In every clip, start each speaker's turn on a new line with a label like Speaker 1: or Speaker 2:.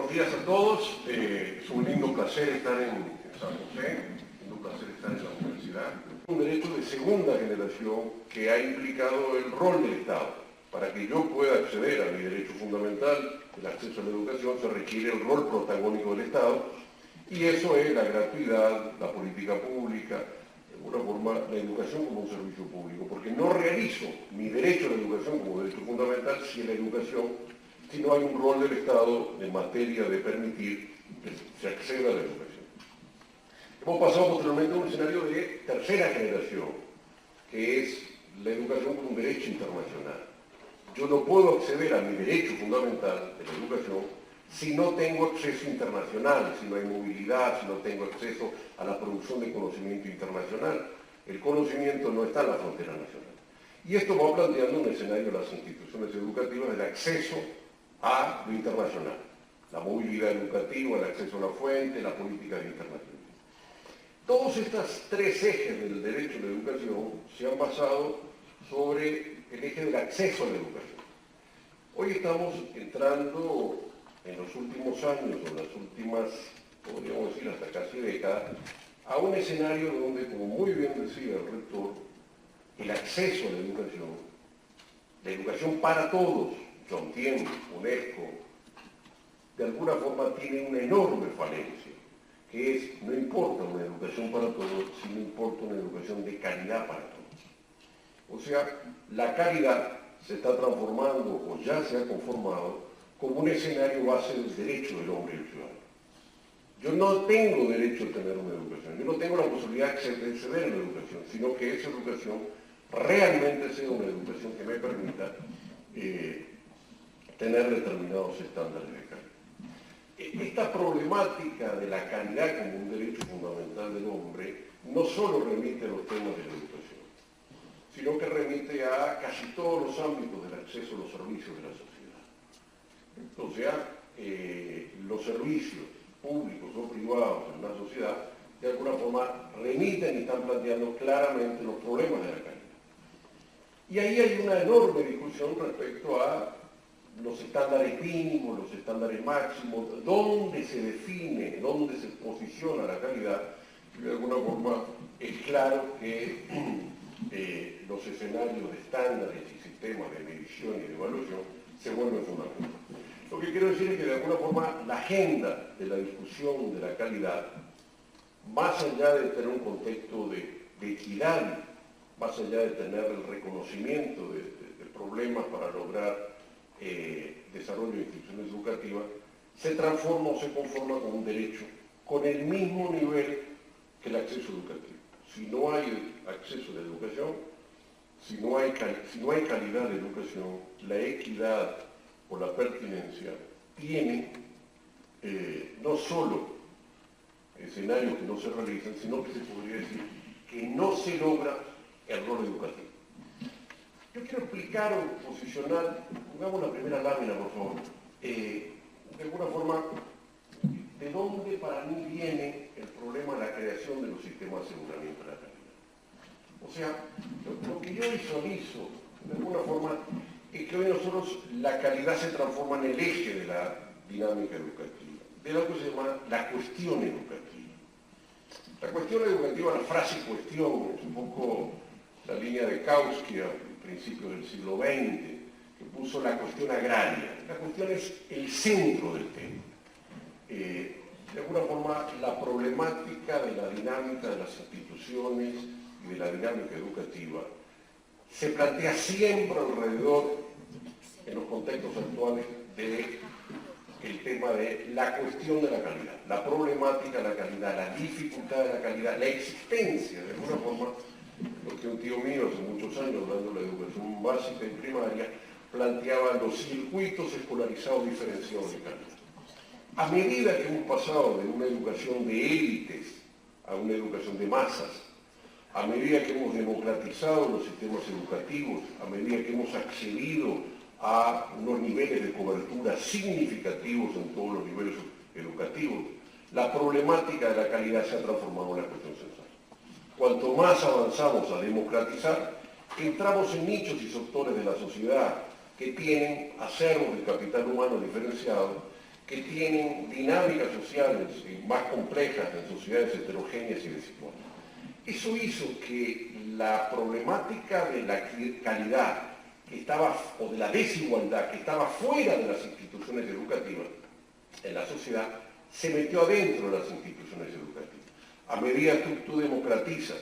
Speaker 1: Buenos días a todos. Es un lindo placer estar en San José, un lindo placer estar en la universidad. Un derecho de segunda generación que ha implicado el rol del Estado. Para que yo pueda acceder a mi derecho fundamental, el acceso a la educación, se requiere el rol protagónico del Estado, y eso es la gratuidad, la política pública, de alguna forma la educación como un servicio público, porque no realizo mi derecho a la educación como derecho fundamental si no hay un rol del Estado en materia de permitir que se acceda a la educación. Hemos pasado posteriormente a un escenario de tercera generación, que es la educación como un derecho internacional. Yo no puedo acceder a mi derecho fundamental de la educación si no tengo acceso internacional, si no hay movilidad, si no tengo acceso a la producción de conocimiento internacional. El conocimiento no está en la frontera nacional. Y esto va planteando un escenario de las instituciones educativas del acceso a lo internacional, la movilidad educativa, el acceso a la fuente, la política internacional. Todos estos tres ejes del derecho a la educación se han basado sobre el eje del acceso a la educación. Hoy estamos entrando en los últimos años, o en las últimas, podríamos decir hasta casi décadas, a un escenario donde, como muy bien decía el rector, el acceso a la educación para todos, John Tiene, UNESCO, de alguna forma tiene una enorme falencia, que es, no importa una educación para todos, sino importa una educación de calidad para todos. O sea, la calidad se está transformando, o ya se ha conformado, como un escenario base del derecho del hombre y el ciudadano. Yo no tengo derecho a tener una educación, yo no tengo la posibilidad de acceder a la educación, sino que esa educación realmente sea una educación que me permita tener determinados estándares de calidad. Esta problemática de la calidad como un derecho fundamental del hombre no solo remite a los temas de la educación, sino que remite a casi todos los ámbitos del acceso a los servicios de la sociedad. O sea, los servicios públicos o privados en la sociedad, de alguna forma remiten y están planteando claramente los problemas de la calidad. Y ahí hay una enorme discusión respecto a los estándares mínimos, los estándares máximos, dónde se define, dónde se posiciona la calidad, y de alguna forma es claro que los escenarios de estándares y sistemas de medición y de evaluación se vuelven fundamentales. Lo que quiero decir es que de alguna forma la agenda de la discusión de la calidad, más allá de tener un contexto de equidad, más allá de tener el reconocimiento de problemas para lograr desarrollo de instituciones educativas, se transforma o se conforma con un derecho con el mismo nivel que el acceso educativo. Si no hay acceso a la educación, si no hay calidad de educación, la equidad o la pertinencia tiene no solo escenarios que no se realizan, sino que se podría decir que no se logra el rol educativo. Yo quiero explicar o posicionar, pongamos la primera lámina, por favor, de alguna forma, de dónde para mí viene el problema de la creación de los sistemas de aseguramiento de la calidad. O sea, lo que yo visualizo, de alguna forma, es que hoy nosotros la calidad se transforma en el eje de la dinámica educativa, de lo que se llama la cuestión educativa. La cuestión educativa, la frase cuestión, es un poco la línea de Kautsky a principios del siglo XX, que puso la cuestión agraria. La cuestión es el centro del tema. De alguna forma, la problemática de la dinámica de las instituciones y de la dinámica educativa se plantea siempre alrededor, en los contextos actuales, del tema de la cuestión de la calidad, la problemática de la calidad, la dificultad de la calidad, la existencia, de alguna forma, lo que un tío mío hace muchos años, dando la educación básica y primaria, planteaba los circuitos escolarizados diferenciados de calidad. A medida que hemos pasado de una educación de élites a una educación de masas, a medida que hemos democratizado los sistemas educativos, a medida que hemos accedido a unos niveles de cobertura significativos en todos los niveles educativos, la problemática de la calidad se ha transformado en una cuestión central. Cuanto más avanzamos a democratizar, entramos en nichos y sectores de la sociedad que tienen acervos de capital humano diferenciado que tienen dinámicas sociales más complejas en sociedades heterogéneas y desiguales. Eso hizo que la problemática de la calidad que estaba, o de la desigualdad que estaba fuera de las instituciones educativas en la sociedad, se metió adentro de las instituciones educativas. A medida que tú democratizas,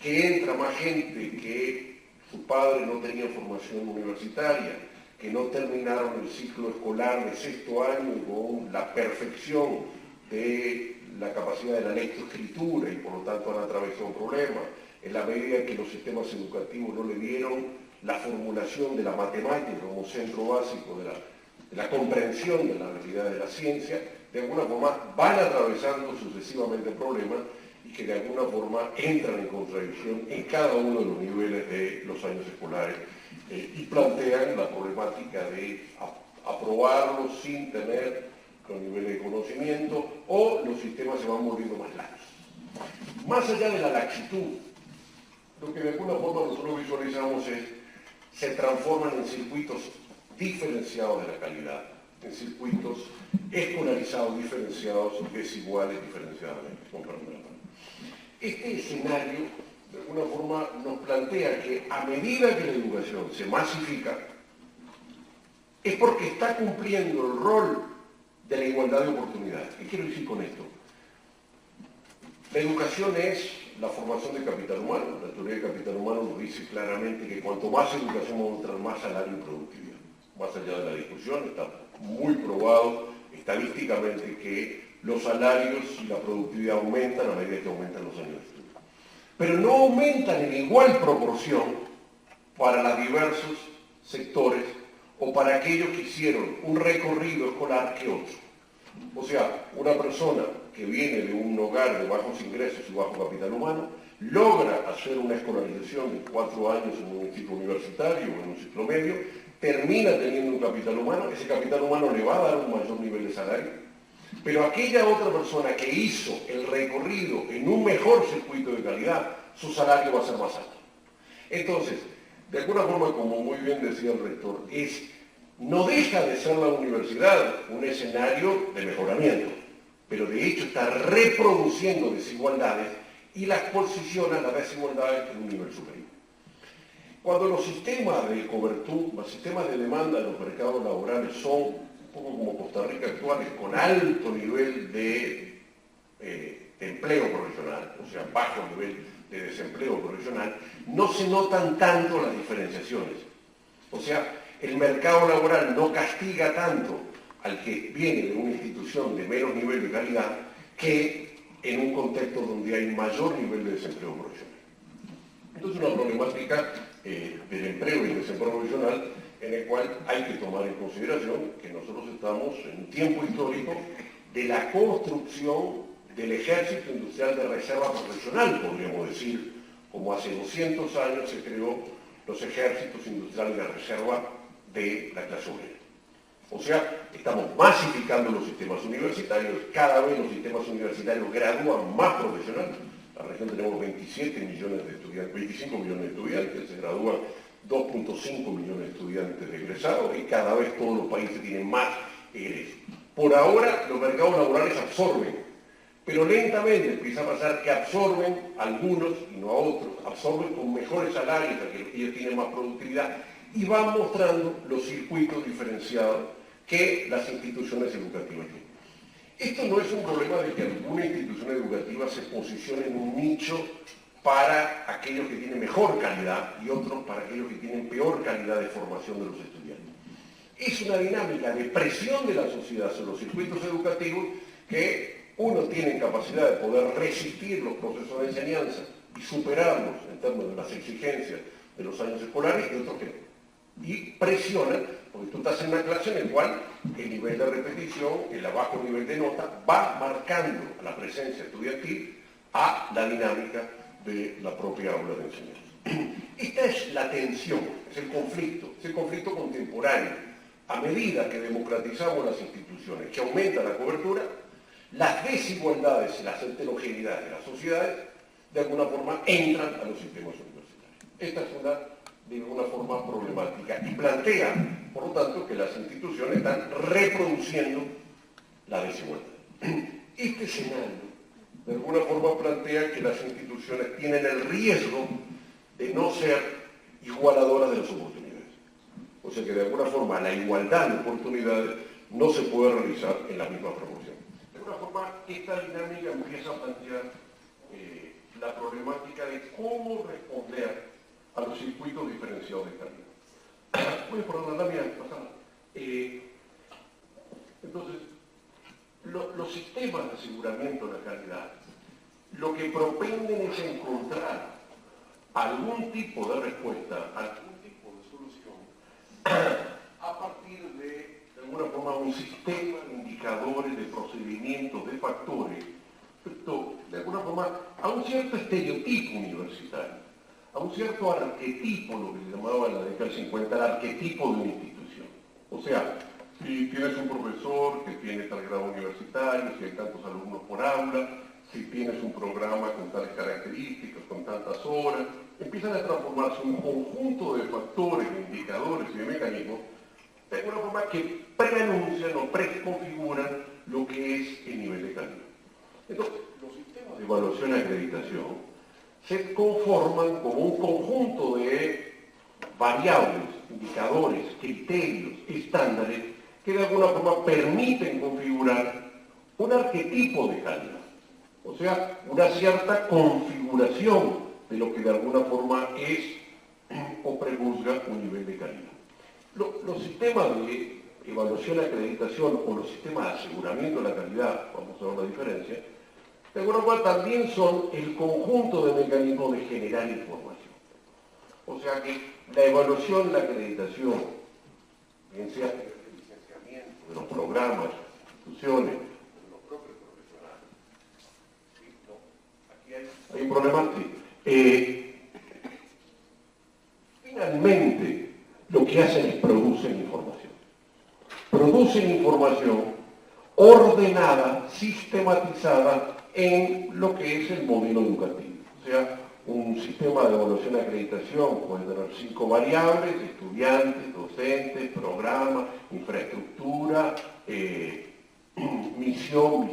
Speaker 1: que entra más gente que su padre no tenía formación universitaria, que no terminaron el ciclo escolar de sexto año con la perfección de la capacidad de la lectoescritura y por lo tanto han atravesado un problema, en la medida que los sistemas educativos no le dieron la formulación de la matemática como centro básico de la comprensión de la realidad de la ciencia, de alguna forma van atravesando sucesivamente problemas y que de alguna forma entran en contradicción en cada uno de los niveles de los años escolares y plantean la problemática de aprobarlos sin tener los niveles de conocimiento, o los sistemas se van volviendo más laxos. Más allá de la laxitud, lo que de alguna forma nosotros visualizamos es se transforman en circuitos diferenciados de la calidad, en circuitos escolarizados diferenciados, desiguales diferenciadamente. Este escenario, de alguna forma, nos plantea que a medida que la educación se masifica, es porque está cumpliendo el rol de la igualdad de oportunidades. ¿Qué quiero decir con esto? La educación es la formación de capital humano. La teoría de capital humano nos dice claramente que cuanto más educación vamos a entrar, más salario y productividad. Más allá de la discusión, está muy probado estadísticamente que los salarios y la productividad aumentan a medida que aumentan los años de estudio. Pero no aumentan en igual proporción para los diversos sectores o para aquellos que hicieron un recorrido escolar que otros. O sea, una persona que viene de un hogar de bajos ingresos y bajo capital humano, logra hacer una escolarización de 4 años en un ciclo universitario o en un ciclo medio, termina teniendo un capital humano, ese capital humano le va a dar un mayor nivel de salario, pero aquella otra persona que hizo el recorrido en un mejor circuito de calidad, su salario va a ser más alto. Entonces, de alguna forma, como muy bien decía el rector, no deja de ser la universidad un escenario de mejoramiento, pero de hecho está reproduciendo desigualdades y las posiciona las desigualdades en un nivel superior. Cuando los sistemas de cobertura, los sistemas de demanda de los mercados laborales son un poco como Costa Rica actuales, con alto nivel de empleo profesional, o sea, bajo nivel de desempleo profesional, no se notan tanto las diferenciaciones. O sea, el mercado laboral no castiga tanto al que viene de una institución de menos nivel de calidad que en un contexto donde hay mayor nivel de desempleo profesional. Entonces, una problemática del empleo y el desempleo profesional en el cual hay que tomar en consideración que nosotros estamos en un tiempo histórico de la construcción del ejército industrial de reserva profesional, podríamos decir, como hace 200 años se creó los ejércitos industriales de reserva de la clase obrera. O sea, estamos masificando los sistemas universitarios, cada vez los sistemas universitarios gradúan más profesionales. En la región tenemos 27 millones de estudiantes, 25 millones de estudiantes, se gradúan 2.5 millones de estudiantes egresados y cada vez todos los países tienen más egresos. Por ahora los mercados laborales absorben, pero lentamente empieza a pasar que absorben a algunos y no a otros, absorben con mejores salarios, porque ellos tienen más productividad, y van mostrando los circuitos diferenciados que las instituciones educativas tienen. Esto no es un problema de que alguna institución educativa se posicione en un nicho para aquellos que tienen mejor calidad y otros para aquellos que tienen peor calidad de formación de los estudiantes. Es una dinámica de presión de la sociedad sobre los circuitos educativos que unos tienen capacidad de poder resistir los procesos de enseñanza y superarlos en términos de las exigencias de los años escolares y otros que no. Y presionan, porque tú estás en una clase en la cual el nivel de repetición, el bajo nivel de nota, va marcando la presencia estudiantil a la dinámica de la propia aula de enseñanza. Esta es la tensión, es el conflicto contemporáneo. A medida que democratizamos las instituciones, que aumenta la cobertura, las desigualdades y las heterogeneidades de las sociedades, de alguna forma, entran a los sistemas universitarios. Esta es de alguna forma problemática y plantea, por lo tanto, que las instituciones están reproduciendo la desigualdad. Este escenario, de alguna forma, plantea que las instituciones tienen el riesgo de no ser igualadoras de las oportunidades. O sea que, de alguna forma, la igualdad de oportunidades no se puede realizar en la misma proporción. De alguna forma, esta dinámica empieza a plantear la problemática de cómo responder a los circuitos diferenciados de calidad. Voy a poner la mía, pasada. Entonces, los sistemas de aseguramiento de la calidad lo que propenden es encontrar algún tipo de respuesta, algún tipo de solución a partir de alguna forma, un sistema de indicadores, de procedimientos, de factores, de alguna forma, a un cierto estereotipo universitario, a un cierto arquetipo, lo que se llamaba en la década del 50, el arquetipo de una institución. O sea, si tienes un profesor que tiene tal grado universitario, si hay tantos alumnos por aula, si tienes un programa con tales características, con tantas horas, empiezan a transformarse un conjunto de factores, de indicadores y de mecanismos de alguna forma que preanuncian o preconfiguran lo que es el nivel de calidad. Entonces, los sistemas de evaluación y acreditación se conforman como un conjunto de variables, indicadores, criterios, estándares que de alguna forma permiten configurar un arquetipo de calidad. O sea, una cierta configuración de lo que de alguna forma es o prejuzga un nivel de calidad. Los sistemas de evaluación y acreditación o los sistemas de aseguramiento de la calidad, vamos a ver la diferencia, de alguna forma también son el conjunto de mecanismos de generar información. O sea que la evaluación y la acreditación, bien sea el licenciamiento de los programas, instituciones, de los propios profesionales. ¿Sí? ¿No? Aquí hay un problema. Finalmente, lo que hacen es producen información. Producen información ordenada, sistematizada en lo que es el modelo educativo. O sea, un sistema de evaluación y acreditación puede tener 5 variables: estudiantes, docentes, programa, infraestructura, misión,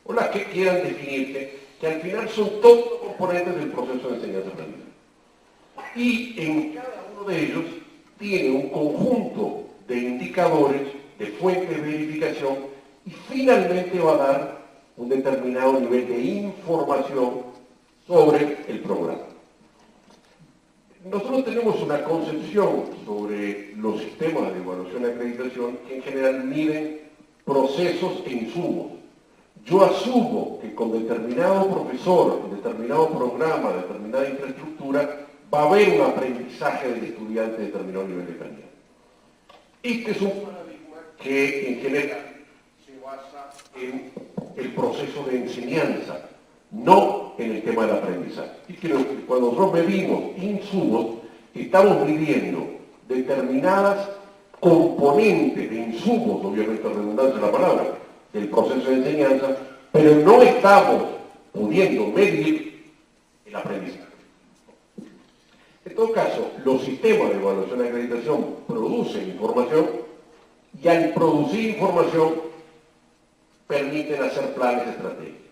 Speaker 1: o las que quieran definirse, que al final son todos los componentes del proceso de enseñanza-aprendizaje. Y en cada uno de ellos tiene un conjunto de indicadores, de fuentes de verificación, y finalmente va a dar un determinado nivel de información sobre el programa. Nosotros tenemos una concepción sobre los sistemas de evaluación y acreditación que en general miden procesos e insumos. Yo asumo que con determinado profesor, determinado programa, determinada infraestructura, va a haber un aprendizaje del estudiante de determinado nivel de calidad. Este es un paradigma que en general se basa en el proceso de enseñanza, no en el tema del aprendizaje. Y creo que cuando nosotros medimos insumos, estamos midiendo determinadas componentes de insumos, obviamente redundancia la palabra, del proceso de enseñanza, pero no estamos pudiendo medir el aprendizaje. En todo caso, los sistemas de evaluación y acreditación producen información y al producir información permiten hacer planes estratégicos.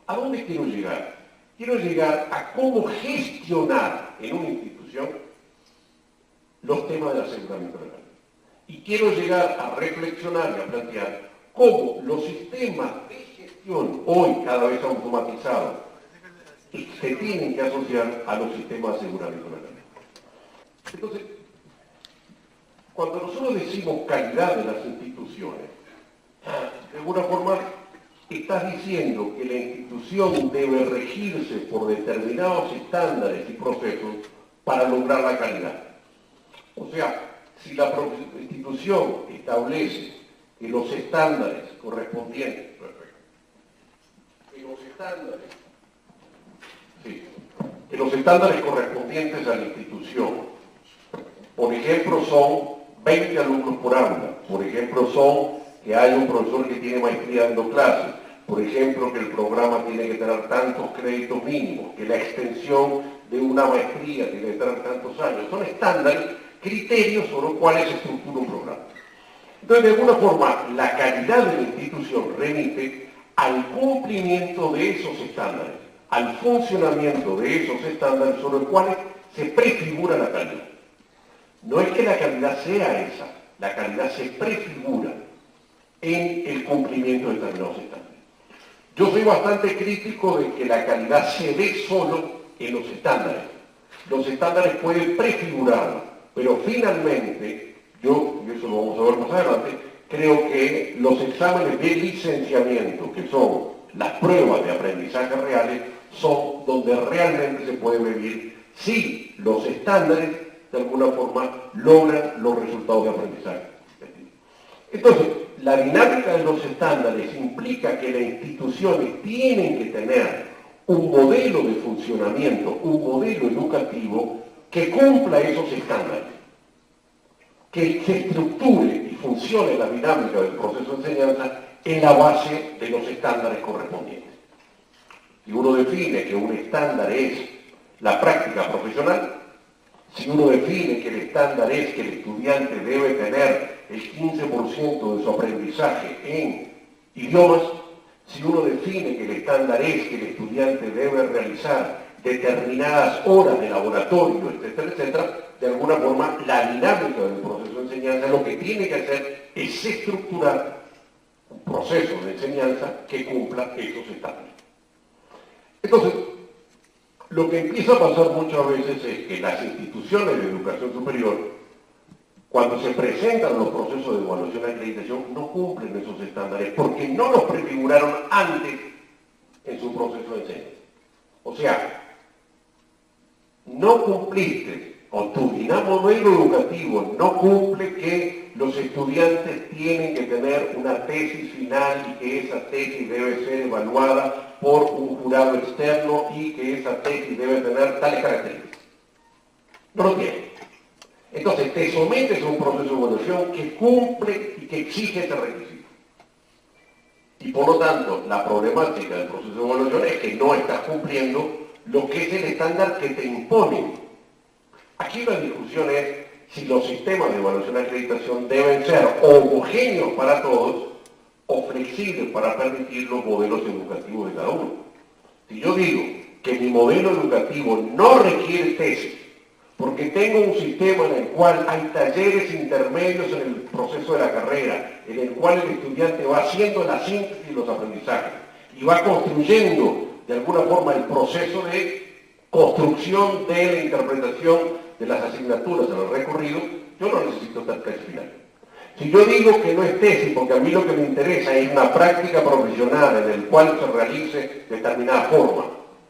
Speaker 1: ¿A dónde quiero llegar? Quiero llegar a cómo gestionar en una institución los temas del aseguramiento legal. Y quiero llegar a reflexionar y a plantear cómo los sistemas de gestión, hoy cada vez automatizados, se tienen que asociar a los sistemas de aseguramiento legal. Entonces, cuando nosotros decimos calidad de las instituciones, de alguna forma estás diciendo que la institución debe regirse por determinados estándares y procesos para lograr la calidad. O sea, si la institución establece que los estándares correspondientes, que los estándares correspondientes a la institución, por ejemplo, son 20 alumnos por aula, por ejemplo, son que hay un profesor que tiene maestría dando clases, por ejemplo, que el programa tiene que tener tantos créditos mínimos, que la extensión de una maestría tiene que tener tantos años. Son estándares, criterios sobre los cuales se estructura un programa. Entonces, de alguna forma, la calidad de la institución remite al cumplimiento de esos estándares, al funcionamiento de esos estándares sobre los cuales se prefigura la calidad. No es que la calidad sea esa, la calidad se prefigura en el cumplimiento de determinados estándares. Yo soy bastante crítico de que la calidad se dé solo en los estándares. Los estándares pueden prefigurarla, pero finalmente, yo, y eso lo vamos a ver más adelante, creo que los exámenes de licenciamiento, que son las pruebas de aprendizaje reales, son donde realmente se puede medir si los estándares de alguna forma logran los resultados de aprendizaje. Entonces, la dinámica de los estándares implica que las instituciones tienen que tener un modelo de funcionamiento, un modelo educativo que cumpla esos estándares, que se estructure y funcione la dinámica del proceso de enseñanza en la base de los estándares correspondientes. Si uno define que un estándar es la práctica profesional, si uno define que el estándar es que el estudiante debe tener el 15% de su aprendizaje en idiomas, si uno define que el estándar es que el estudiante debe realizar determinadas horas de laboratorio, etcétera, etcétera, de alguna forma la dinámica del proceso de enseñanza lo que tiene que hacer es estructurar un proceso de enseñanza que cumpla esos estándares. Entonces, lo que empieza a pasar muchas veces es que las instituciones de educación superior, cuando se presentan los procesos de evaluación y acreditación, no cumplen esos estándares porque no los prefiguraron antes en su proceso de enseñanza. O sea, no cumpliste, o tu modelo educativo no cumple que los estudiantes tienen que tener una tesis final y que esa tesis debe ser evaluada por un jurado externo y que esa tesis debe tener tales características. No lo tiene. Entonces te sometes a un proceso de evaluación que cumple y que exige ese requisito. Y por lo tanto, la problemática del proceso de evaluación es que no estás cumpliendo lo que es el estándar que te imponen. Aquí la discusión es si los sistemas de evaluación y acreditación deben ser homogéneos para todos o flexibles para permitir los modelos educativos de cada uno. Si yo digo que mi modelo educativo no requiere tesis, porque tengo un sistema en el cual hay talleres intermedios en el proceso de la carrera, en el cual el estudiante va haciendo la síntesis de los aprendizajes y va construyendo de alguna forma el proceso de construcción de la interpretación de las asignaturas en el recorrido, yo no necesito tal tesis final. Si yo digo que no es tesis, porque a mí lo que me interesa es una práctica profesional en el cual se realice determinada forma,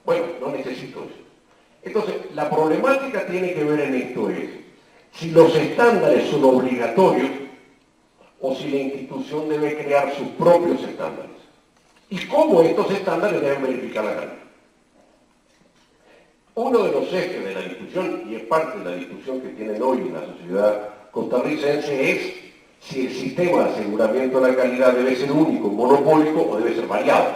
Speaker 1: bueno, no necesito eso. Entonces, la problemática tiene que ver en esto es, si los estándares son obligatorios o si la institución debe crear sus propios estándares. Y cómo estos estándares deben verificar la calidad. Uno de los ejes de la discusión, y es parte de la discusión que tienen hoy en la sociedad costarricense, es si el sistema de aseguramiento de la calidad debe ser único, monopólico o debe ser variado.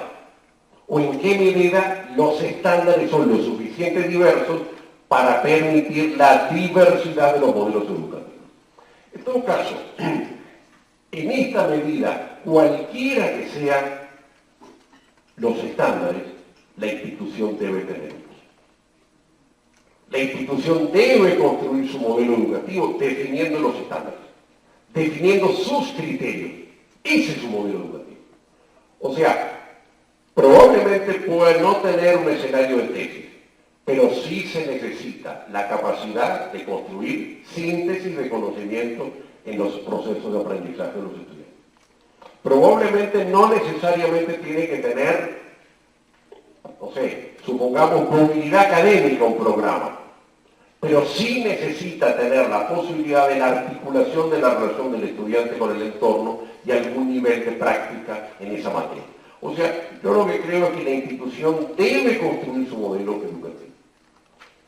Speaker 1: O en qué medida los estándares son lo suficientemente diversos para permitir la diversidad de los modelos educativos. En todo caso, en esta medida, cualquiera que sean los estándares, la institución debe tenerlos. La institución debe construir su modelo educativo definiendo los estándares, definiendo sus criterios. Ese es su modelo educativo. O sea, probablemente pueda no tener un escenario de tesis, pero sí se necesita la capacidad de construir síntesis de conocimiento en los procesos de aprendizaje de los estudiantes. Probablemente no necesariamente tiene que tener, no sé, supongamos movilidad académica un programa, pero sí necesita tener la posibilidad de la articulación de la relación del estudiante con el entorno y algún nivel de práctica en esa materia. O sea, yo lo que creo es que la institución debe construir su modelo educativo.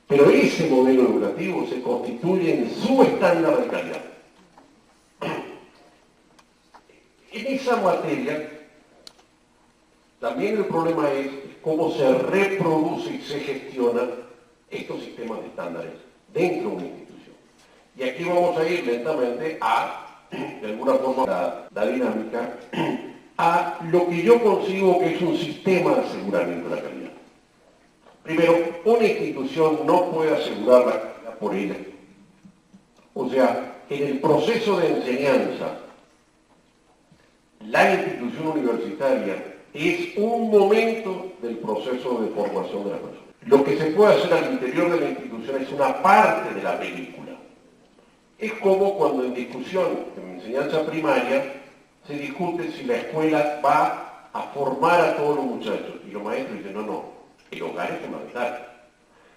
Speaker 1: Pero ese modelo educativo se constituye en su estándar de calidad. En esa materia, también el problema es cómo se reproduce y se gestiona estos sistemas de estándares dentro de una institución. Y aquí vamos a ir lentamente a de alguna forma la dinámica a lo que yo consigo que es un sistema de aseguramiento de la calidad. Primero, una institución no puede asegurar la calidad por ella. O sea, en el proceso de enseñanza, la institución universitaria es un momento del proceso de formación de la persona. Lo que se puede hacer al interior de la institución es una parte de la película. Es como cuando en discusión, en enseñanza primaria, se discute si la escuela va a formar a todos los muchachos. Y los maestros dicen, no, el hogar es fundamental.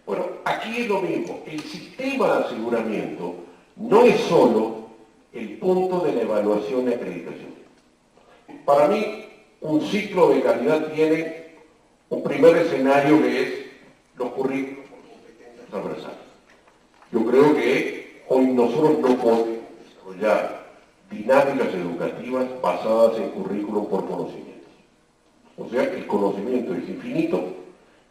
Speaker 1: Bueno, aquí es lo mismo. El sistema de aseguramiento no es solo el punto de la evaluación y acreditación. Para mí, un ciclo de calidad tiene un primer escenario que es los currículos por competencias transversales. Yo creo que hoy nosotros no podemos desarrollar dinámicas educativas basadas en currículum por conocimientos. O sea, el conocimiento es infinito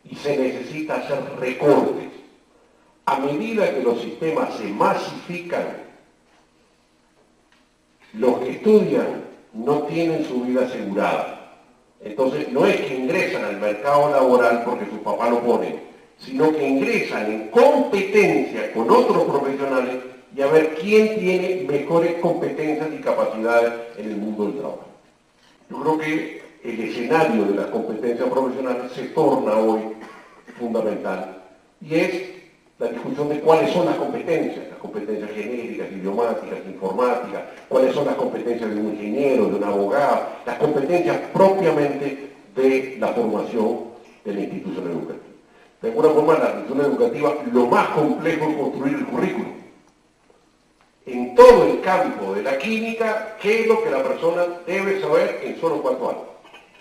Speaker 1: y se necesita hacer recortes. A medida que los sistemas se masifican, los que estudian no tienen su vida asegurada. Entonces, no es que ingresan al mercado laboral porque su papá lo pone, sino que ingresan en competencia con otros profesionales y a ver quién tiene mejores competencias y capacidades en el mundo del trabajo. Yo creo que el escenario de las competencias profesionales se torna hoy fundamental y es la discusión de cuáles son las competencias genéricas, idiomáticas, informáticas, cuáles son las competencias de un ingeniero, de un abogado, las competencias propiamente de la formación de la institución educativa. De alguna forma, la institución educativa, lo más complejo es construir el currículum. En todo el campo de la química, ¿qué es lo que la persona debe saber en solo 4 años?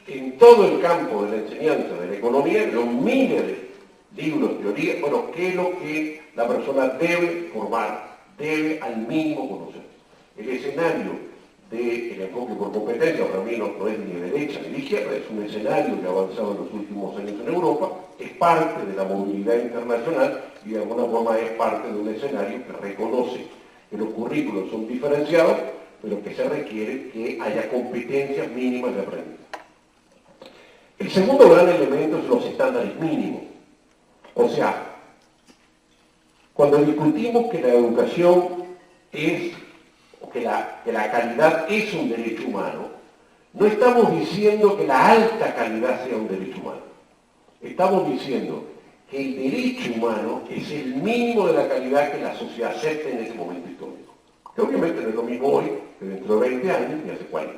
Speaker 1: En todo el campo de la enseñanza de la economía, los miles de libros, teorías, bueno, ¿qué es lo que la persona debe formar? Debe al mínimo conocer. El escenario del enfoque por competencia, para mí no es ni de derecha ni de izquierda, es un escenario que ha avanzado en los últimos años en Europa, es parte de la movilidad internacional y de alguna forma es parte de un escenario que reconoce que los currículos son diferenciados, pero que se requiere que haya competencias mínimas de aprendizaje. El segundo gran elemento es los estándares mínimos. O sea, cuando discutimos que la educación es, o que la calidad es un derecho humano, no estamos diciendo que la alta calidad sea un derecho humano. Estamos diciendo que el derecho humano es el mínimo de la calidad que la sociedad acepta en ese momento histórico. Que obviamente no es lo mismo hoy que dentro de 20 años ni hace 40.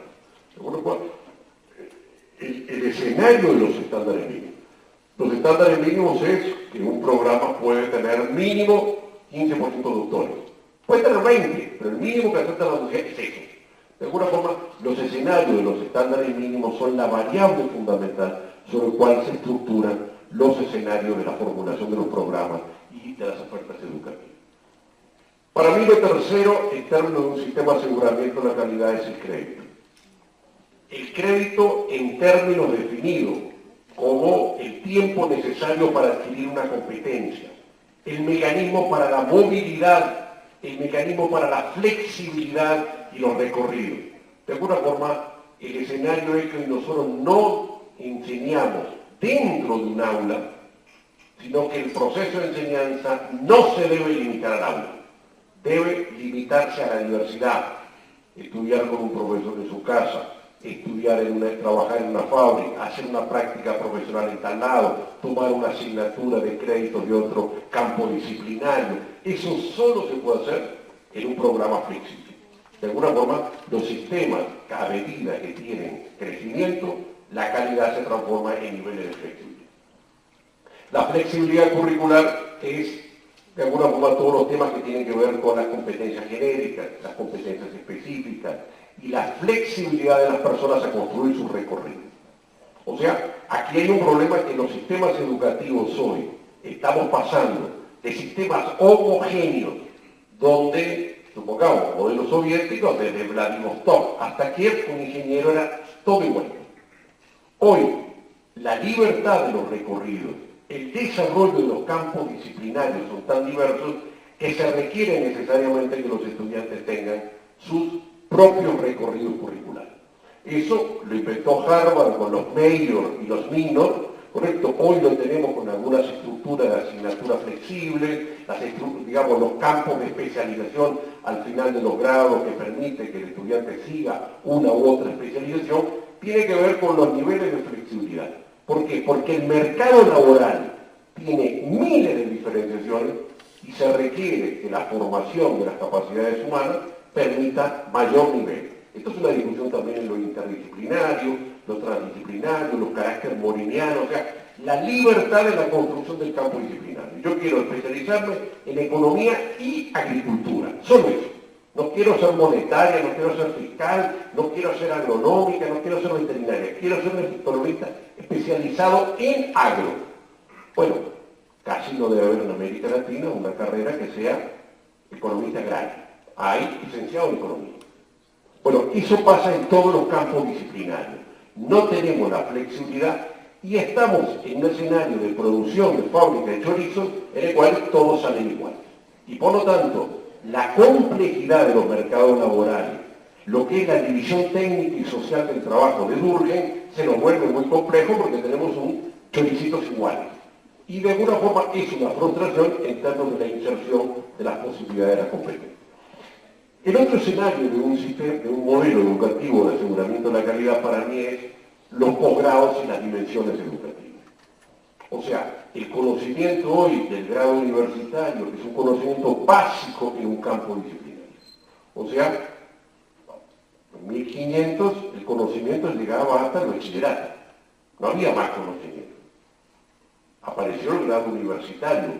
Speaker 1: El escenario de los estándares mínimos. Los estándares mínimos es que un programa puede tener mínimo 15% de doctores. Puede tener 20, pero el mínimo que acepta la sociedad es eso. De alguna forma, los escenarios de los estándares mínimos son la variable fundamental sobre la cual se estructuran los escenarios de la formulación de los programas y de las ofertas educativas. Para mí lo tercero, en términos de un sistema de aseguramiento de la calidad, es el crédito. El crédito en términos definidos como el tiempo necesario para adquirir una competencia, el mecanismo para la movilidad, el mecanismo para la flexibilidad y los recorridos. De alguna forma, el escenario es que nosotros no enseñamos dentro de un aula, sino que el proceso de enseñanza no se debe limitar al aula, debe limitarse a la diversidad, estudiar con un profesor en su casa, trabajar en una fábrica, hacer una práctica profesional en tal lado, tomar una asignatura de créditos de otro campo disciplinario. Eso solo se puede hacer en un programa flexible. De alguna forma, los sistemas, a medida que tienen crecimiento, la calidad se transforma en niveles de flexibilidad. La flexibilidad curricular es, de alguna forma, todos los temas que tienen que ver con las competencias genéricas, las competencias específicas, y la flexibilidad de las personas a construir su recorrido. O sea, aquí hay un problema que los sistemas educativos hoy estamos pasando de sistemas homogéneos, donde, supongamos, modelos soviéticos, desde Vladivostok hasta Kiev, un ingeniero era todo igual. Hoy, la libertad de los recorridos, el desarrollo de los campos disciplinarios son tan diversos que se requiere necesariamente que los estudiantes tengan sus propios recorridos curriculares. Eso lo inventó Harvard con los major y los minor, correcto. Hoy lo tenemos con algunas estructuras de asignatura flexible, digamos, los campos de especialización al final de los grados que permite que el estudiante siga una u otra especialización, tiene que ver con los niveles de flexibilidad. ¿Por qué? Porque el mercado laboral tiene miles de diferenciaciones y se requiere que la formación de las capacidades humanas permita mayor nivel. Esto es una discusión también en lo interdisciplinario, lo transdisciplinario, los caracteres morinianos, o sea, la libertad de la construcción del campo disciplinario. Yo quiero especializarme en economía y agricultura, solo eso. No quiero ser monetaria, no quiero ser fiscal, no quiero ser agronómica, no quiero ser veterinaria, quiero ser un economista especializado en agro. Bueno, casi no debe haber en América Latina una carrera que sea economista agrario. Hay licenciado en economía. Bueno, eso pasa en todos los campos disciplinarios. No tenemos la flexibilidad y estamos en un escenario de producción de fábrica de chorizos en el cual todos salen igual. Y por lo tanto, la complejidad de los mercados laborales, lo que es la división técnica y social del trabajo de Durkheim, se nos vuelve muy complejo porque tenemos un choricitos iguales. Y de alguna forma es una frustración en términos de la inserción de las posibilidades de la competencia. El otro escenario de un sistema, de un modelo educativo de aseguramiento de la calidad para mí es los posgrados y las dimensiones educativas. O sea, el conocimiento hoy del grado universitario es un conocimiento básico en un campo disciplinario. O sea, en 1500 el conocimiento llegaba hasta el bachillerato. No había más conocimiento. Apareció el grado universitario.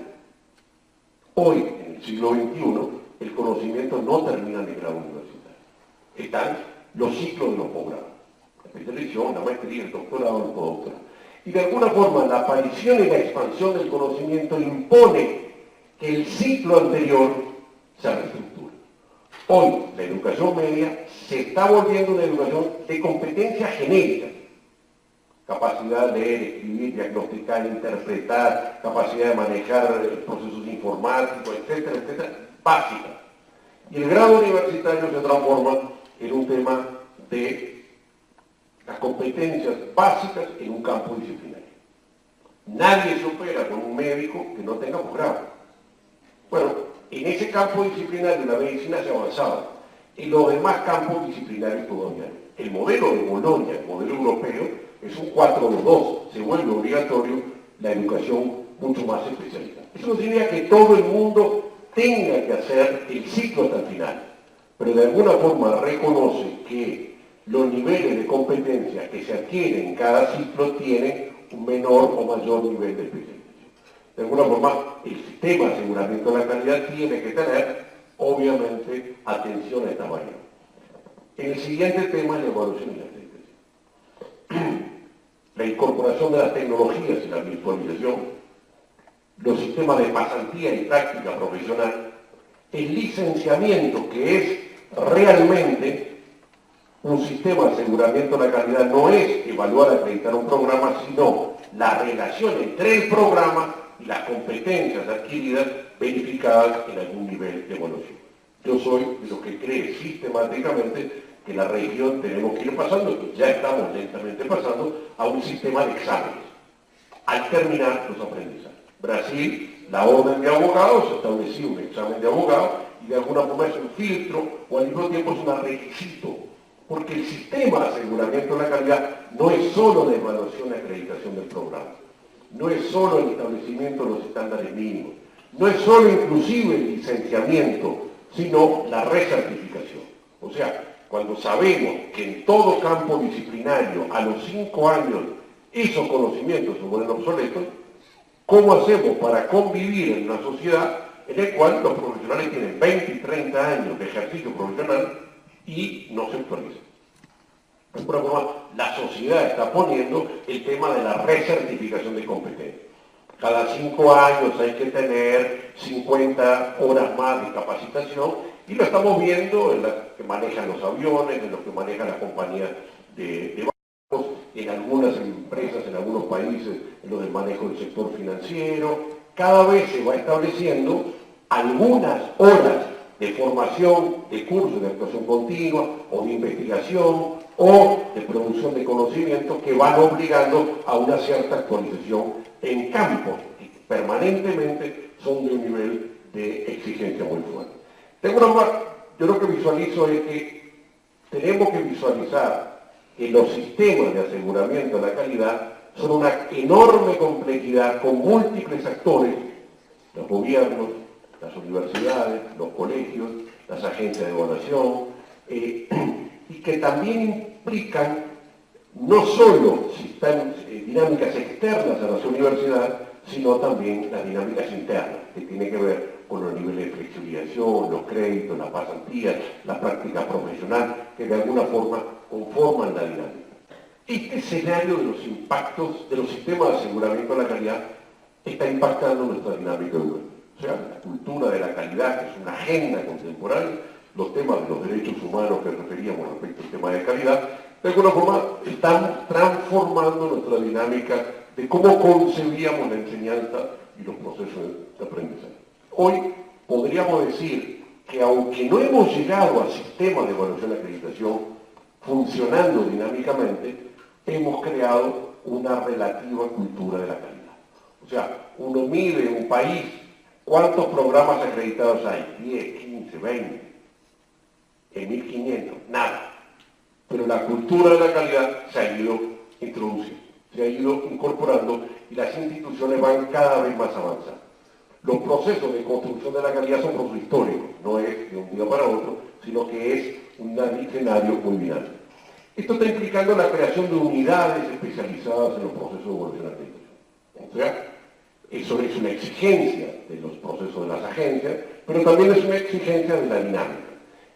Speaker 1: Hoy, en el siglo XXI, el conocimiento no termina en el grado universitario. Están los ciclos de los posgrados. La especialización, la maestría, el doctorado, el postdoctorado. Y de alguna forma la aparición y la expansión del conocimiento impone que el ciclo anterior se reestructure. Hoy la educación media se está volviendo una educación de competencia genérica. Capacidad de leer, escribir, diagnosticar, interpretar, capacidad de manejar procesos informáticos, etcétera, etcétera, básica. Y el grado universitario se transforma en un tema de las competencias básicas en un campo disciplinario. Nadie se opera con un médico que no tenga posgrado. Bueno, en ese campo disciplinario la medicina se ha avanzado. En los demás campos disciplinarios todavía no. El modelo de Bolonia, el modelo europeo, es un 4-2-2. Se vuelve obligatorio la educación mucho más especializada. Eso no significa que todo el mundo tenga que hacer el ciclo hasta el final, pero de alguna forma reconoce que los niveles de competencia que se adquieren en cada ciclo tienen un menor o mayor nivel de especialización. De alguna forma, el sistema de aseguramiento de la calidad tiene que tener, obviamente, atención a esta variable. En el siguiente tema, la evaluación y la acreditación. La incorporación de las tecnologías y la virtualización, los sistemas de pasantía y práctica profesional, el licenciamiento, que es realmente un sistema de aseguramiento de la calidad, no es evaluar, acreditar un programa, sino la relación entre el programa y las competencias adquiridas verificadas en algún nivel de evaluación. Yo soy de los que cree sistemáticamente que la región tenemos que ir pasando, que ya estamos lentamente pasando, a un sistema de exámenes, al terminar los aprendizajes. Brasil, la orden de abogados, estableció un examen de abogado y de alguna forma es un filtro o al mismo tiempo es un requisito, porque el sistema de aseguramiento de la calidad no es solo la evaluación y acreditación del programa, no es solo el establecimiento de los estándares mínimos, no es solo inclusive el licenciamiento, sino la recertificación. O sea, cuando sabemos que en todo campo disciplinario a los 5 años esos conocimientos se vuelven obsoletos, ¿cómo hacemos para convivir en una sociedad en la cual los profesionales tienen 20 y 30 años de ejercicio profesional y no se actualizan? De alguna forma, la sociedad está poniendo el tema de la recertificación de competencias. Cada 5 años hay que tener 50 horas más de capacitación y lo estamos viendo en los que manejan los aviones, en los que manejan las compañías de bancos, en algunas empresas, en algunos países, en los del manejo del sector financiero. Cada vez se va estableciendo algunas horas de formación, de cursos de actuación continua, o de investigación, o de producción de conocimientos que van obligando a una cierta actualización en campos que permanentemente son de un nivel de exigencia muy fuerte. Yo lo que visualizo es que tenemos que visualizar que los sistemas de aseguramiento de la calidad son una enorme complejidad con múltiples actores, los gobiernos, las universidades, los colegios, las agencias de evaluación, y que también implican no solo dinámicas externas a las universidades, sino también las dinámicas internas, que tienen que ver con los niveles de flexibilización, los créditos, las pasantías, la práctica profesional, que de alguna forma conforman la dinámica. Este escenario de los impactos de los sistemas de aseguramiento de la calidad está impactando nuestra dinámica educativa. O sea, la cultura de la calidad, que es una agenda contemporánea, los temas de los derechos humanos que referíamos respecto al tema de calidad, de alguna forma están transformando nuestra dinámica de cómo concebíamos la enseñanza y los procesos de aprendizaje. Hoy podríamos decir que aunque no hemos llegado al sistema de evaluación y acreditación funcionando dinámicamente, hemos creado una relativa cultura de la calidad. O sea, uno mide un país, ¿cuántos programas acreditados hay? 10, 15, 20, en 1500, nada. Pero la cultura de la calidad se ha ido introduciendo, se ha ido incorporando y las instituciones van cada vez más avanzando. Los procesos de construcción de la calidad son procesos históricos, no es de un día para otro, sino que es un escenario muy dinámico. Esto está implicando la creación de unidades especializadas en los procesos de evaluación y acreditación. O sea, eso es una exigencia de los procesos de las agencias, pero también es una exigencia de la dinámica.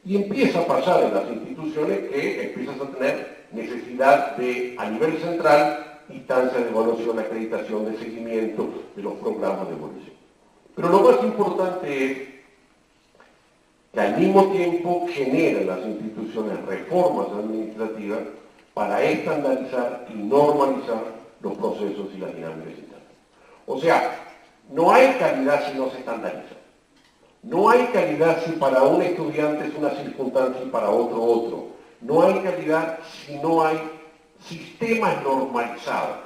Speaker 1: Y empieza a pasar en las instituciones que empiezas a tener necesidad de, a nivel central, instancias de evaluación, acreditación, de seguimiento de los programas de evaluación. Pero lo más importante es que al mismo tiempo generan las instituciones reformas administrativas para estandarizar y normalizar los procesos y las dinámicas internas. O sea, no hay calidad si no se estandariza. No hay calidad si para un estudiante es una circunstancia y para otro otro. No hay calidad si no hay sistemas normalizados.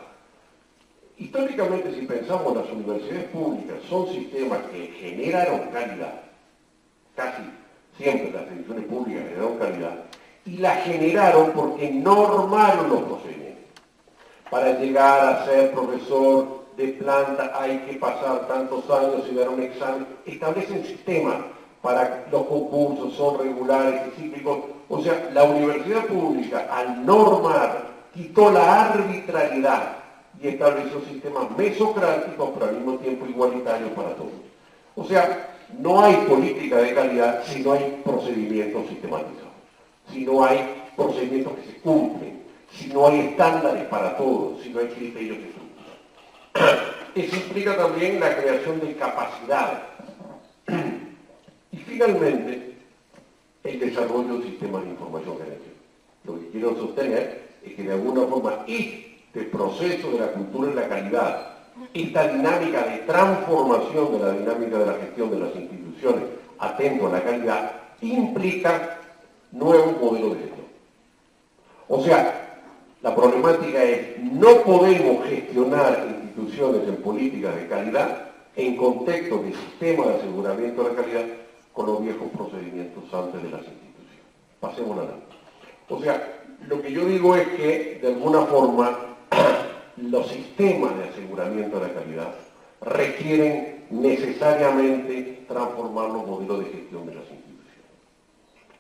Speaker 1: Históricamente, si pensamos, las universidades públicas son sistemas que generaron calidad, casi siempre las instituciones públicas generaron calidad, y la generaron porque normaron los procedimientos. Para llegar a ser profesor de planta hay que pasar tantos años y dar un examen. Establecen sistemas para los concursos, son regulares y cíclicos. O sea, la universidad pública, al normar, quitó la arbitrariedad y estableció sistemas mesocráticos, pero al mismo tiempo igualitarios para todos. O sea, no hay política de calidad si no hay procedimientos sistematizados, si no hay procedimientos que se cumplen, si no hay estándares para todos, si no hay criterios de estructura. Eso implica también la creación de capacidades. Y finalmente, el desarrollo de sistemas de información genética. Lo que quiero sostener es que de alguna forma este proceso de la cultura y la calidad, esta dinámica de transformación de la dinámica de la gestión de las instituciones atento a la calidad, implica nuevos modelos de gestión. O sea, la problemática es, no podemos gestionar instituciones en políticas de calidad en contexto de sistema de aseguramiento de la calidad con los viejos procedimientos antes de las instituciones. Pasemos a la. O sea, lo que yo digo es que, de alguna forma, los sistemas de aseguramiento de la calidad requieren necesariamente transformar los modelos de gestión de las instituciones.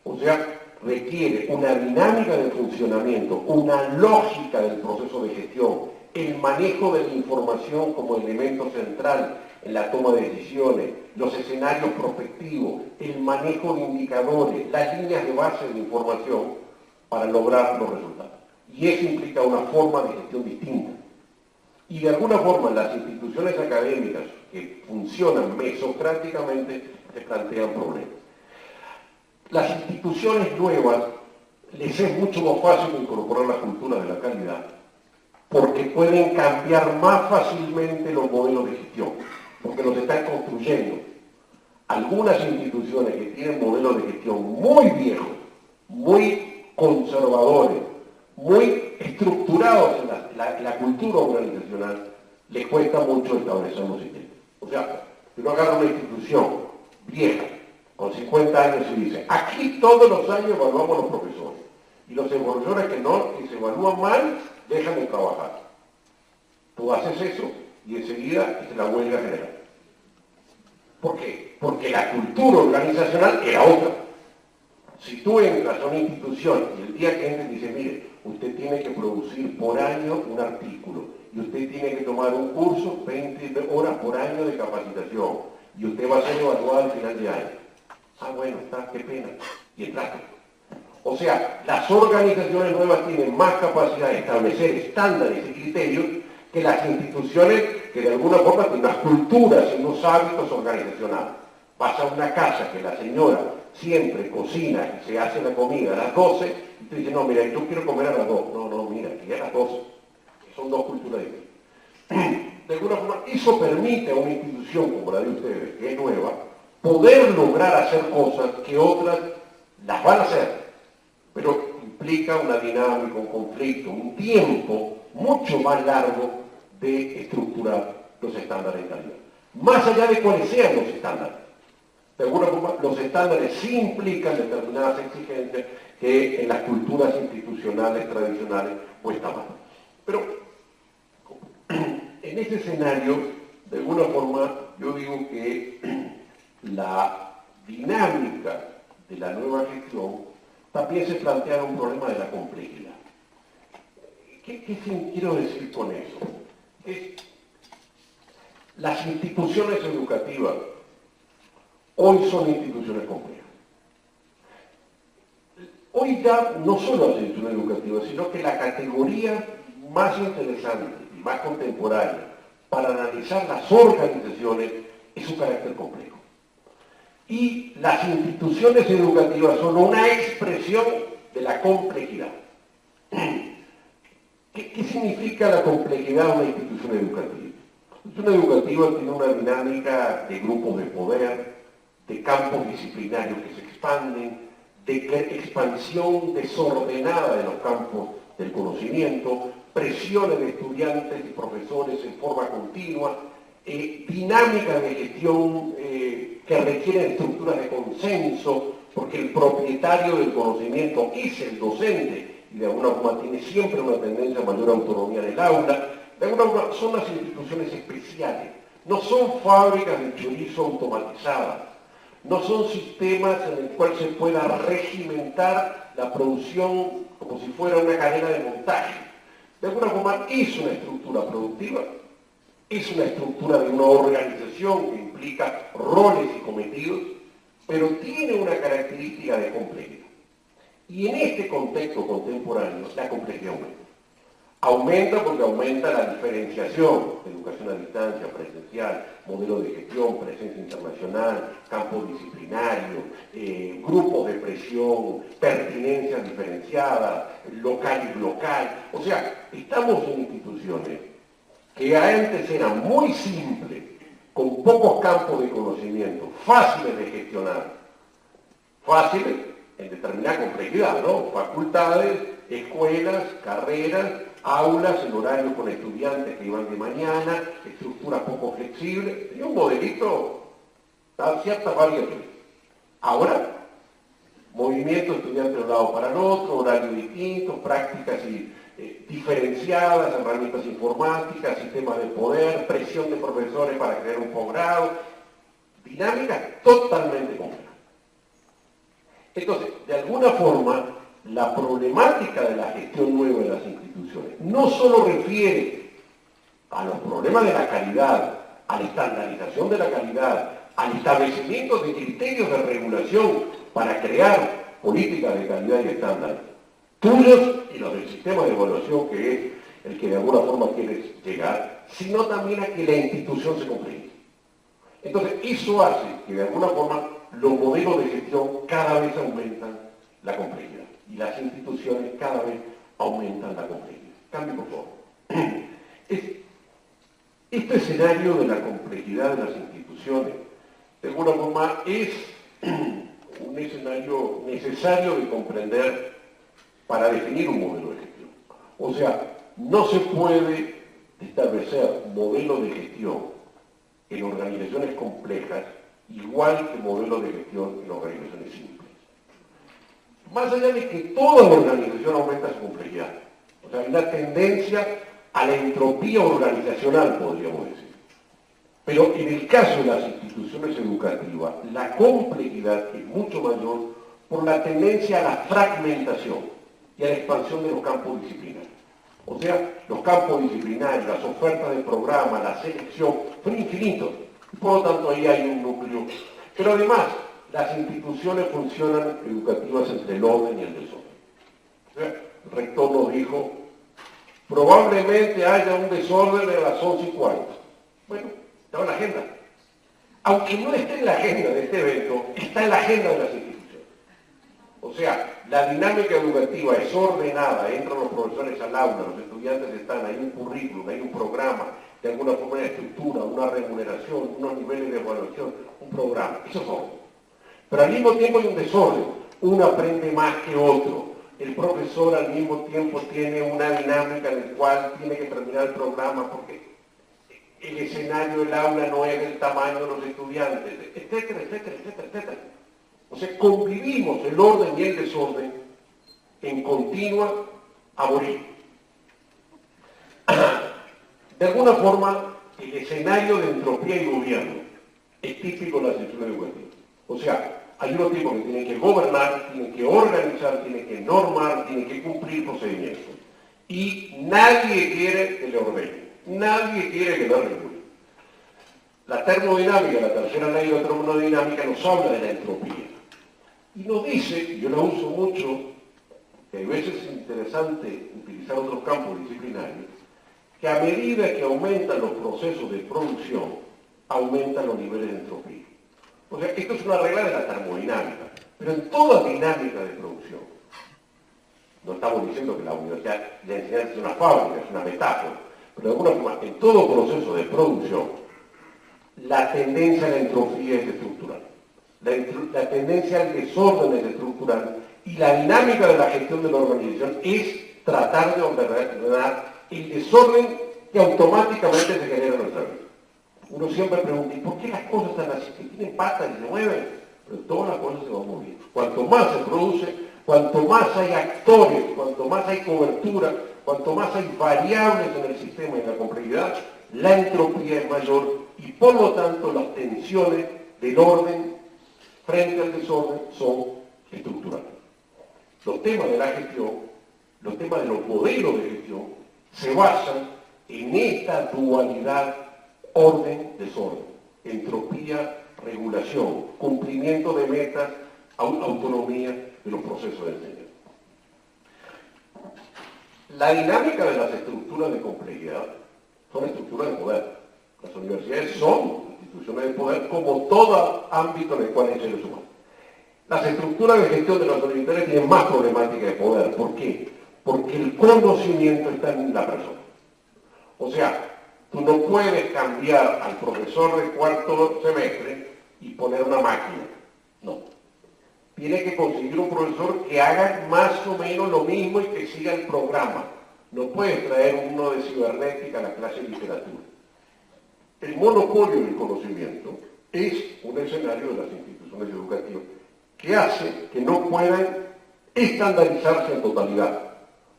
Speaker 1: O sea, requiere una dinámica de funcionamiento, una lógica del proceso de gestión, el manejo de la información como elemento central en la toma de decisiones, los escenarios prospectivos, el manejo de indicadores, las líneas de base de información para lograr los resultados. Y eso implica una forma de gestión distinta. Y de alguna forma las instituciones académicas que funcionan mesocráticamente se plantean problemas. Las instituciones nuevas les es mucho más fácil incorporar la cultura de la calidad porque pueden cambiar más fácilmente los modelos de gestión, porque los están construyendo. algunas instituciones que tienen modelos de gestión muy viejos, muy conservadores, muy estructurados en la cultura organizacional, les cuesta mucho establecer los sistemas. O sea, si uno agarra una institución vieja, con 50 años, y dice, aquí todos los años evaluamos a los profesores, y los profesores que se evalúan mal, dejan de trabajar. Tú haces eso, y enseguida es la huelga general. ¿Por qué? Porque la cultura organizacional era otra. Si tú entras a una institución y el día que entres dice, mire, usted tiene que producir por año un artículo y usted tiene que tomar un curso 20 horas por año de capacitación y usted va a ser evaluado al final de año. Ah, bueno, está, qué pena. Y entraste. O sea, las organizaciones nuevas tienen más capacidad de establecer estándares y criterios que las instituciones que de alguna forma tienen unas culturas y unos hábitos organizacionales. Vas a una casa que la señora siempre cocina y se hace la comida a las 12 y tú dices, no, mira, yo quiero comer a las 2. No, no, mira, que a las 12. Son dos culturas diferentes. De alguna forma, eso permite a una institución como la de ustedes, que es nueva, poder lograr hacer cosas que otras las van a hacer, pero implica una dinámica, un conflicto, un tiempo mucho más largo de estructurar los estándares de calidad. Más allá de cuáles sean los estándares. De alguna forma, los estándares sí implican determinadas exigencias que en las culturas institucionales tradicionales cuesta más. Pero en ese escenario, de alguna forma, yo digo que la dinámica de la nueva gestión también se plantea un problema de la complejidad. ¿Qué quiero decir con eso? Las instituciones educativas hoy son instituciones complejas. Hoy ya no solo las instituciones educativas, sino que la categoría más interesante y más contemporánea para analizar las organizaciones es su carácter complejo. Y las instituciones educativas son una expresión de la complejidad. ¿Qué significa la complejidad de una institución educativa? La institución educativa tiene una dinámica de grupos de poder, de campos disciplinarios que se expanden, de expansión desordenada de los campos del conocimiento, presiones de estudiantes y profesores en forma continua, dinámica de gestión que requieren estructuras de consenso, porque el propietario del conocimiento es el docente y de alguna forma tiene siempre una tendencia a mayor autonomía en el aula. De alguna forma son las instituciones especiales, no son fábricas de chorizo automatizadas, no son sistemas en el cual se pueda regimentar la producción como si fuera una cadena de montaje. De alguna forma es una estructura productiva, es una estructura de una organización que implica roles y cometidos, pero tiene una característica de complejidad. Y en este contexto contemporáneo, la complejidad aumenta. Aumenta porque aumenta la diferenciación, educación a distancia, presencial, modelo de gestión, presencia internacional, campo disciplinario, grupos de presión, pertinencias diferenciadas, local y local. O sea, estamos en instituciones que antes eran muy simples, con pocos campos de conocimiento, fáciles de gestionar, fáciles en determinada complejidad, ¿no? Facultades, escuelas, carreras, aulas en horarios con estudiantes que iban de mañana, estructuras poco flexibles, y un modelito a ciertas variaciones. Ahora, movimiento estudiante de un lado para el otro, horarios distintos, prácticas diferenciadas, herramientas informáticas, sistemas de poder, presión de profesores para crear un posgrado, dinámica totalmente compleja. Entonces, de alguna forma, la problemática de la gestión nueva de las instituciones no solo refiere a los problemas de la calidad, a la estandarización de la calidad, al establecimiento de criterios de regulación para crear políticas de calidad y estándar, tuyos y los del sistema de evaluación que es el que de alguna forma quieres llegar, sino también a que la institución se compleje. Entonces, eso hace que de alguna forma los modelos de gestión cada vez aumentan la complejidad y las instituciones cada vez aumentan la complejidad. Cambio, por favor. Este escenario de la complejidad de las instituciones de alguna forma es un escenario necesario de comprender para definir un modelo de gestión. O sea, no se puede establecer modelos de gestión en organizaciones complejas igual que modelos de gestión en organizaciones simples. Más allá de que toda organización aumenta su complejidad, o sea, hay una tendencia a la entropía organizacional, podríamos decir. Pero en el caso de las instituciones educativas, la complejidad es mucho mayor por la tendencia a la fragmentación y a la expansión de los campos disciplinarios. O sea, los campos disciplinarios, las ofertas de programa, la selección, son infinitos. Por lo tanto, ahí hay un núcleo. Pero además, las instituciones funcionan educativas entre el orden y el desorden. O sea, el rector nos dijo, probablemente haya un desorden a las 11:15. Bueno, estaba en la agenda. Aunque no esté en la agenda de este evento, está en la agenda de las instituciones. O sea, la dinámica educativa es ordenada, entran los profesores al aula, los estudiantes están, hay un currículum, hay un programa, de alguna forma de estructura, una remuneración, unos niveles de evaluación, un programa. Eso es orden. Pero al mismo tiempo hay un desorden. Uno aprende más que otro. El profesor al mismo tiempo tiene una dinámica en la cual tiene que terminar el programa porque el escenario del aula no es del tamaño de los estudiantes, etcétera, etcétera, etcétera, etcétera. O sea, convivimos el orden y el desorden en continua a morir. De alguna forma, el escenario de entropía y gobierno es típico de las instituciones educativas. O sea, hay unos tipos que tienen que gobernar, tienen que organizar, tienen que normar, tienen que cumplir procedimientos. Y nadie quiere que le ordene, nadie quiere que le regule. La termodinámica, la tercera ley de la termodinámica, nos habla de la entropía. Y nos dice, yo la uso mucho, que a veces es interesante utilizar otros campos disciplinarios, que a medida que aumentan los procesos de producción, aumentan los niveles de entropía. O sea, esto es una regla de la termodinámica, pero en toda dinámica de producción. No estamos diciendo que la universidad de enseñanza es una fábrica, es una metáfora, pero de alguna forma, en todo proceso de producción, la tendencia a la entropía es estructural. La tendencia al desorden es estructural y la dinámica de la gestión de la organización es tratar de ordenar el desorden que automáticamente se genera en nuestra vida. Uno siempre pregunta, ¿y por qué las cosas están así? Que tienen patas y se mueven, pero todas las cosas se van moviendo. Cuanto más se produce, cuanto más hay actores, cuanto más hay cobertura, cuanto más hay variables en el sistema y en la complejidad, la entropía es mayor y por lo tanto las tensiones del orden frente al desorden son estructurales. Los temas de la gestión, los temas de los modelos de gestión, se basan en esta dualidad orden-desorden, entropía, regulación, cumplimiento de metas, autonomía de los procesos de enseñanza. La dinámica de las estructuras de complejidad son estructuras de poder. Las universidades son instituciones de poder como todo ámbito en el cual hay seres humanos. Las estructuras de gestión de las universidades tienen más problemática de poder. ¿Por qué? Porque el conocimiento está en la persona. O sea, tú no puedes cambiar al profesor de cuarto semestre y poner una máquina. No. Tienes que conseguir un profesor que haga más o menos lo mismo y que siga el programa. No puedes traer uno de cibernética a la clase de literatura. El monopolio del conocimiento es un escenario de las instituciones educativas que hace que no puedan estandarizarse en totalidad,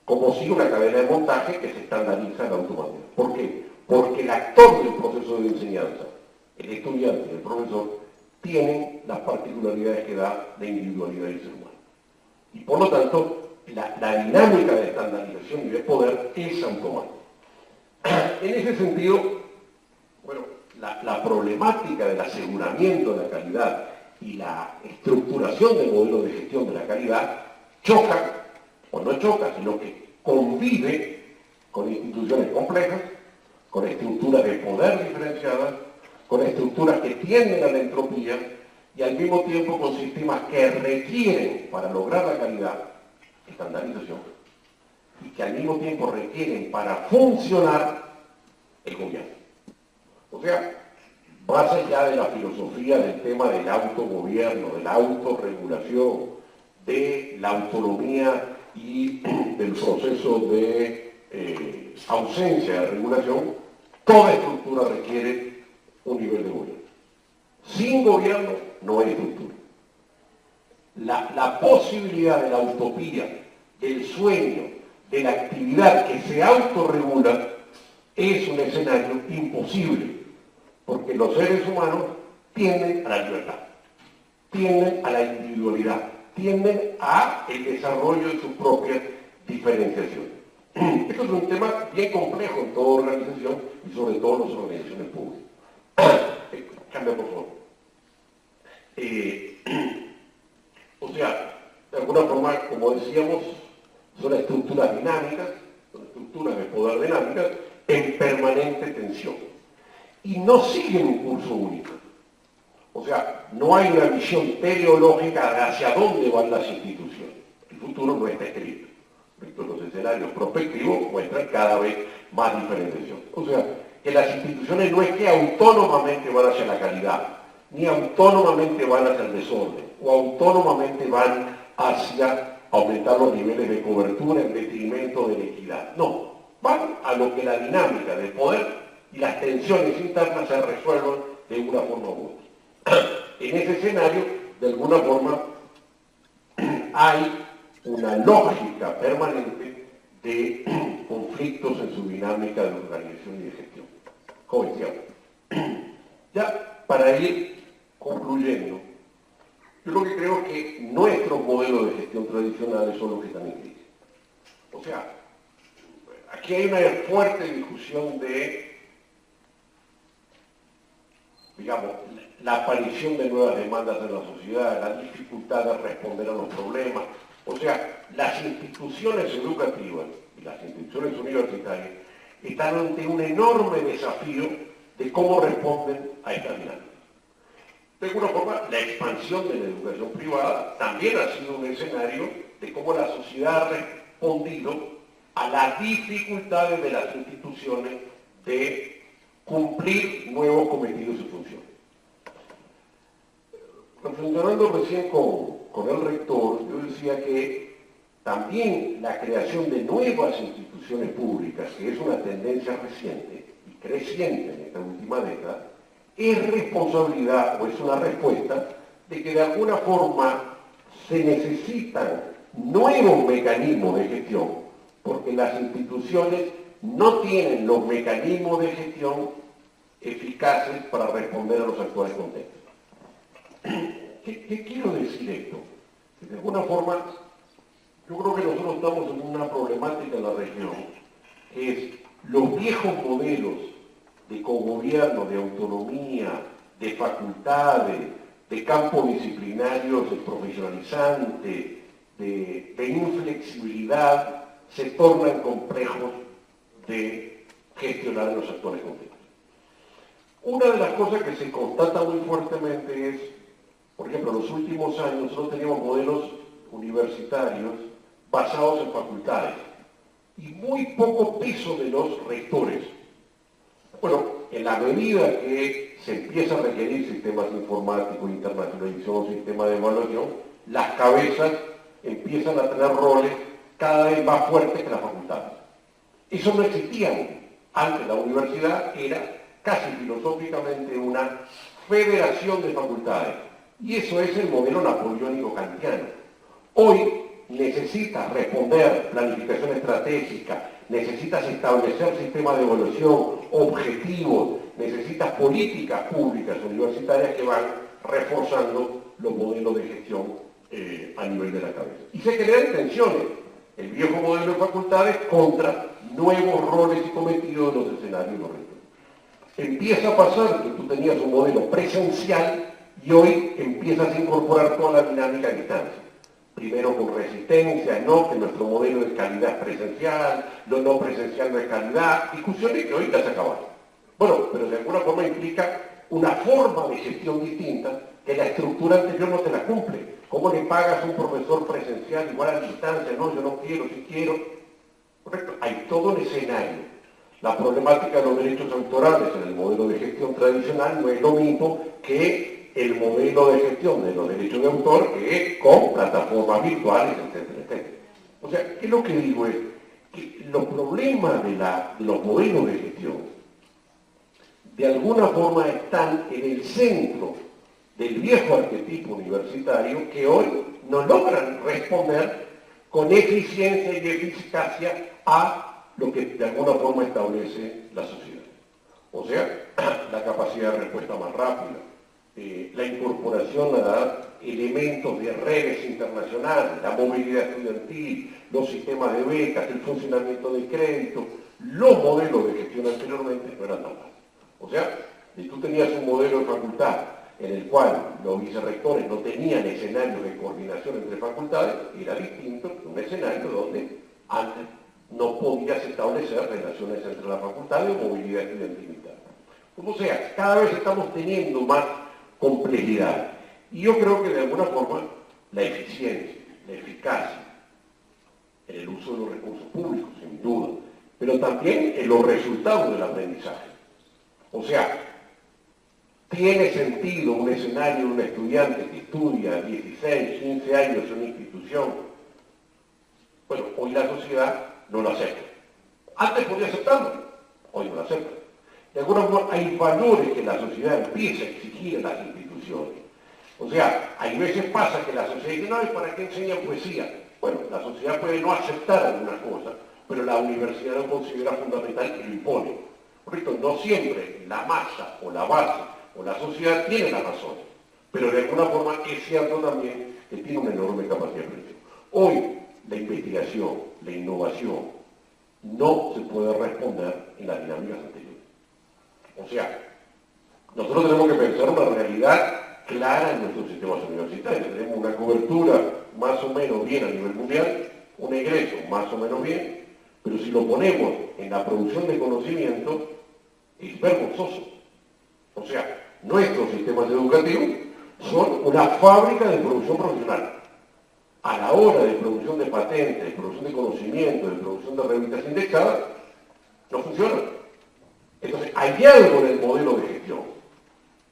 Speaker 1: como si una cadena de montaje que se estandariza en automático. ¿Por qué? Porque el actor del proceso de enseñanza, el estudiante y el profesor, tienen las particularidades que da la individualidad del ser humano. Y por lo tanto, la dinámica de estandarización y de poder es automática. En ese sentido, bueno, la problemática del aseguramiento de la calidad y la estructuración del modelo de gestión de la calidad choca, o no choca, sino que convive con instituciones complejas, con estructuras de poder diferenciadas, con estructuras que tienden a la entropía y al mismo tiempo con sistemas que requieren, para lograr la calidad, estandarización, y que al mismo tiempo requieren para funcionar el gobierno. O sea, más allá de la filosofía del tema del autogobierno, de la autorregulación, de la autonomía y del proceso de ausencia de regulación, toda estructura requiere un nivel de gobierno. Sin gobierno no hay estructura. La posibilidad de la utopía, del sueño, de la actividad que se autorregula es un escenario imposible, porque los seres humanos tienden a la libertad, tienden a la individualidad, tienden a el desarrollo de su propia diferenciación. Esto es un tema bien complejo en toda organización y sobre todo en las organizaciones públicas. Cambia, por favor. O sea, de alguna forma, como decíamos, son estructuras dinámicas, son estructuras de poder dinámicas en permanente tensión. Y no siguen un curso único. O sea, no hay una visión teleológica de hacia dónde van las instituciones. El futuro no está escrito. Los escenarios prospectivos muestran cada vez más diferenciación. O sea, que las instituciones no es que autónomamente van hacia la calidad, ni autónomamente van hacia el desorden, o autónomamente van hacia aumentar los niveles de cobertura en detrimento de la equidad. No, van a lo que la dinámica del poder y las tensiones internas se resuelvan de una forma u otra. En ese escenario, de alguna forma, hay una lógica permanente de conflictos en su dinámica de organización y de gestión. Como decíamos. Ya para ir concluyendo, yo lo que creo es que nuestros modelos de gestión tradicionales son los que están en crisis. O sea, aquí hay una fuerte discusión de, digamos, la aparición de nuevas demandas en la sociedad, la dificultad de responder a los problemas. O sea, las instituciones educativas y las instituciones universitarias están ante un enorme desafío de cómo responden a esta dinámica. De alguna forma, la expansión de la educación privada también ha sido un escenario de cómo la sociedad ha respondido a las dificultades de las instituciones de cumplir nuevos cometidos y funciones. Reflexionando recién con el rector, yo decía que también la creación de nuevas instituciones públicas, que es una tendencia reciente y creciente en esta última década, es responsabilidad o es una respuesta de que de alguna forma se necesitan nuevos mecanismos de gestión, porque las instituciones no tienen los mecanismos de gestión eficaces para responder a los actuales contextos. ¿Qué quiero decir esto? Que de alguna forma, yo creo que nosotros estamos en una problemática en la región, que es los viejos modelos de cogobierno, de autonomía, de facultades, de campos disciplinarios profesionalizantes, de inflexibilidad, se tornan complejos de gestionar en los actuales contextos. Una de las cosas que se constata muy fuertemente es, por ejemplo, en los últimos años nosotros teníamos modelos universitarios basados en facultades y muy poco peso de los rectores. Bueno, en la medida que se empieza a requerir sistemas informáticos, internacionalización, sistemas de evaluación, las cabezas empiezan a tener roles cada vez más fuertes que las facultades. Eso no existía antes. La universidad era casi filosóficamente una federación de facultades. Y eso es el modelo napoleónico kantiano. Hoy necesitas responder planificación estratégica, necesitas establecer sistemas de evaluación, objetivos, necesitas políticas públicas universitarias que van reforzando los modelos de gestión a nivel de la cabeza. Y se crean tensiones, el viejo modelo de facultades contra nuevos roles y cometidos de los escenarios de los rectores. Empieza a pasar que tú tenías un modelo presencial y hoy empiezas a incorporar toda la dinámica a distancia. Primero con resistencia, no, que nuestro modelo de calidad es presencial, lo no presencial no es calidad, discusiones que hoy ya se acabaron. Bueno, pero de alguna forma implica una forma de gestión distinta que la estructura anterior no te la cumple. ¿Cómo le pagas a un profesor presencial igual a distancia? No, yo no quiero, sí quiero. Correcto, hay todo un escenario. La problemática de los derechos autorales en el modelo de gestión tradicional no es lo mismo que el modelo de gestión de los derechos de autor, que es con plataformas virtuales, etcétera, etcétera. O sea, ¿qué es lo que digo? Es que los problemas de los modelos de gestión de alguna forma están en el centro del viejo arquetipo universitario que hoy no logran responder con eficiencia y eficacia a lo que de alguna forma establece la sociedad. O sea, la capacidad de respuesta más rápida, la incorporación a elementos de redes internacionales, la movilidad estudiantil, los sistemas de becas, el funcionamiento de crédito, los modelos de gestión anteriormente no eran tan fáciles. O sea, si tú tenías un modelo de facultad en el cual los vicerrectores no tenían escenarios de coordinación entre facultades, era distinto que un escenario donde antes no podías establecer relaciones entre las facultades o movilidad estudiantil. Como sea, cada vez estamos teniendo más complejidad. Y yo creo que de alguna forma la eficiencia, la eficacia en el uso de los recursos públicos, sin duda, pero también en los resultados del aprendizaje. O sea, ¿tiene sentido un escenario de un estudiante que estudia 16, 15 años en una institución? Bueno, hoy la sociedad no lo acepta. Antes podía aceptarlo, hoy no lo acepta. De alguna forma hay valores que la sociedad empieza a exigir en las instituciones. O sea, hay veces pasa que la sociedad dice, no, ¿y para qué enseñan poesía? Bueno, la sociedad puede no aceptar algunas cosas, pero la universidad lo considera fundamental y lo impone. Por esto, no siempre la masa o la base o la sociedad tiene la razón, pero de alguna forma es cierto también que tiene una enorme capacidad de presión. Hoy, la investigación, la innovación, no se puede responder en las dinámicas anteriores. O sea, nosotros tenemos que pensar una realidad clara en nuestros sistemas universitarios. Tenemos una cobertura más o menos bien a nivel mundial, un egreso más o menos bien, pero si lo ponemos en la producción de conocimiento, es vergonzoso. O sea, nuestros sistemas educativos son una fábrica de producción profesional. A la hora de producción de patentes, de producción de conocimiento, de producción de revistas indexadas, no funciona. Entonces, hay algo en el modelo de gestión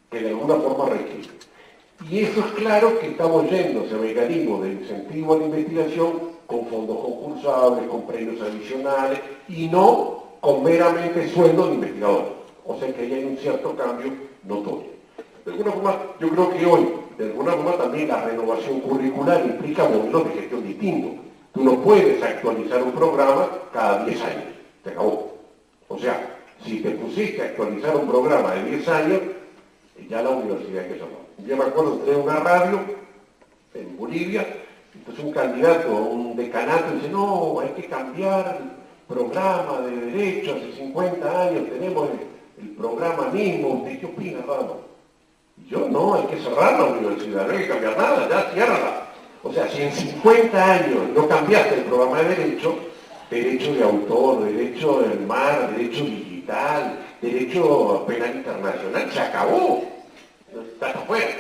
Speaker 1: que de alguna forma requiere. Y eso es claro que estamos yendo hacia mecanismos de incentivo a la investigación con fondos concursables, con premios adicionales y no con meramente sueldos de investigadores. O sea que ahí hay un cierto cambio notorio. De alguna forma, yo creo que hoy, de alguna forma también la renovación curricular implica modelos de gestión distintos. Tú no puedes actualizar un programa cada 10 años. Se acabó. O sea, si te pusiste a actualizar un programa de 10 años, ya la universidad hay que cerrar. Yo me acuerdo, entré en una radio en Bolivia, entonces un candidato, un decanato, dice, no, hay que cambiar el programa de derecho, hace 50 años tenemos el programa mismo, ¿usted qué opina, Ramos? Yo no, hay que cerrar la universidad, no hay que cambiar nada, ya ciérrala. O sea, si en 50 años no cambiaste el programa de derecho de autor, derecho del mar, derecho digital, derecho penal internacional, se acabó. Está afuera.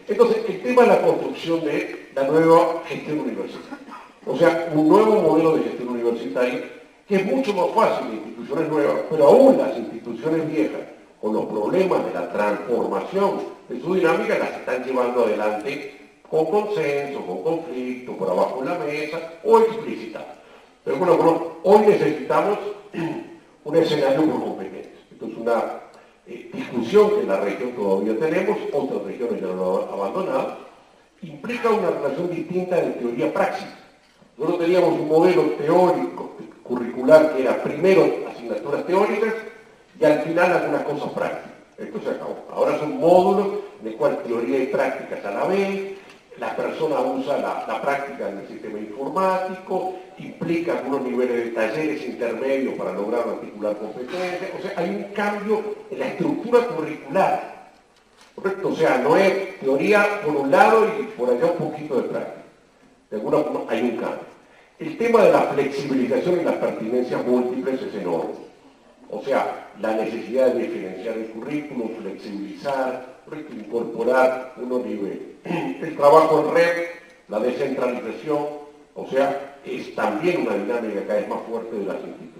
Speaker 1: Entonces, el tema es la construcción de la nueva gestión universitaria. O sea, un nuevo modelo de gestión universitaria que es mucho más fácil de instituciones nuevas, pero aún las instituciones viejas, con los problemas de la transformación de su dinámica, las están llevando adelante con consenso, con conflicto, por abajo de la mesa o explícita. Pero bueno, hoy necesitamos un escenario por competencias. Esto es una discusión que en la región todavía tenemos, otras regiones ya lo han abandonado, implica una relación distinta de teoría-praxis. Nosotros teníamos un modelo teórico, curricular, que era primero asignaturas teóricas y al final algunas cosas prácticas. Esto se acabó. Ahora son módulos en el cual teoría y prácticas a la vez, la persona usa la práctica en el sistema informático, implica algunos niveles de talleres intermedios para lograr articular competencias. O sea, hay un cambio en la estructura curricular. ¿Correcto? O sea, no es teoría por un lado y por allá un poquito de práctica. De alguna forma hay un cambio. El tema de la flexibilización y las pertinencias múltiples es enorme. O sea, la necesidad de diferenciar el currículum, flexibilizar, incorporar unos niveles. El trabajo en red, la descentralización, o sea, es también una dinámica cada vez más fuerte de las instituciones.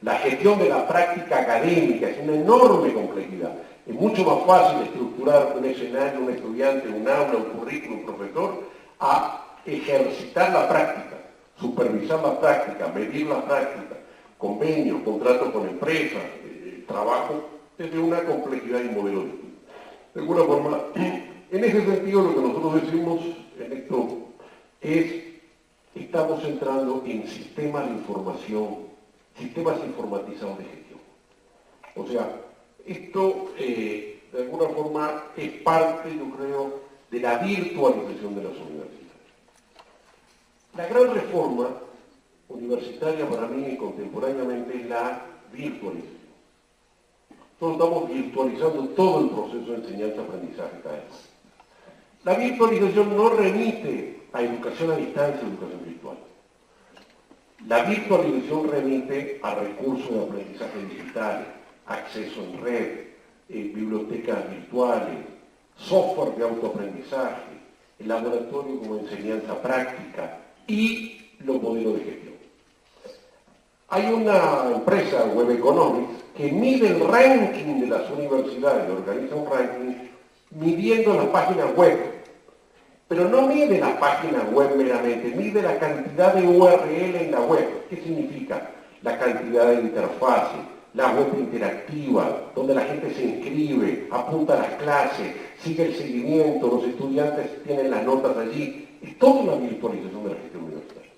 Speaker 1: La gestión de la práctica académica es una enorme complejidad. Es mucho más fácil estructurar un escenario, un estudiante, un aula, un currículum, un profesor, a ejercitar la práctica, supervisar la práctica, medir la práctica, convenios, contratos con empresas, trabajo, desde una complejidad y modelo de estudio. De alguna forma, en ese sentido lo que nosotros decimos en esto es, estamos entrando en sistemas de información, sistemas informatizados de gestión. O sea, esto de alguna forma es parte, yo creo, de la virtualización de las universidades. La gran reforma universitaria para mí contemporáneamente es la virtualización. Nosotros estamos virtualizando todo el proceso de enseñanza-aprendizaje cada vez. La virtualización no remite a educación a distancia, educación virtual. La virtualización remite a recursos de aprendizaje digital, acceso en red, bibliotecas virtuales, software de autoaprendizaje, el laboratorio como enseñanza práctica y los modelos de gestión. Hay una empresa, Web Economics, que mide el ranking de las universidades, organiza un ranking midiendo las páginas web, pero no mide las páginas web meramente, mide la cantidad de URL en la web. ¿Qué significa? La cantidad de interfaces, la web interactiva, donde la gente se inscribe, apunta a las clases, sigue el seguimiento, los estudiantes tienen las notas allí. Es toda una virtualización de la gestión universitaria.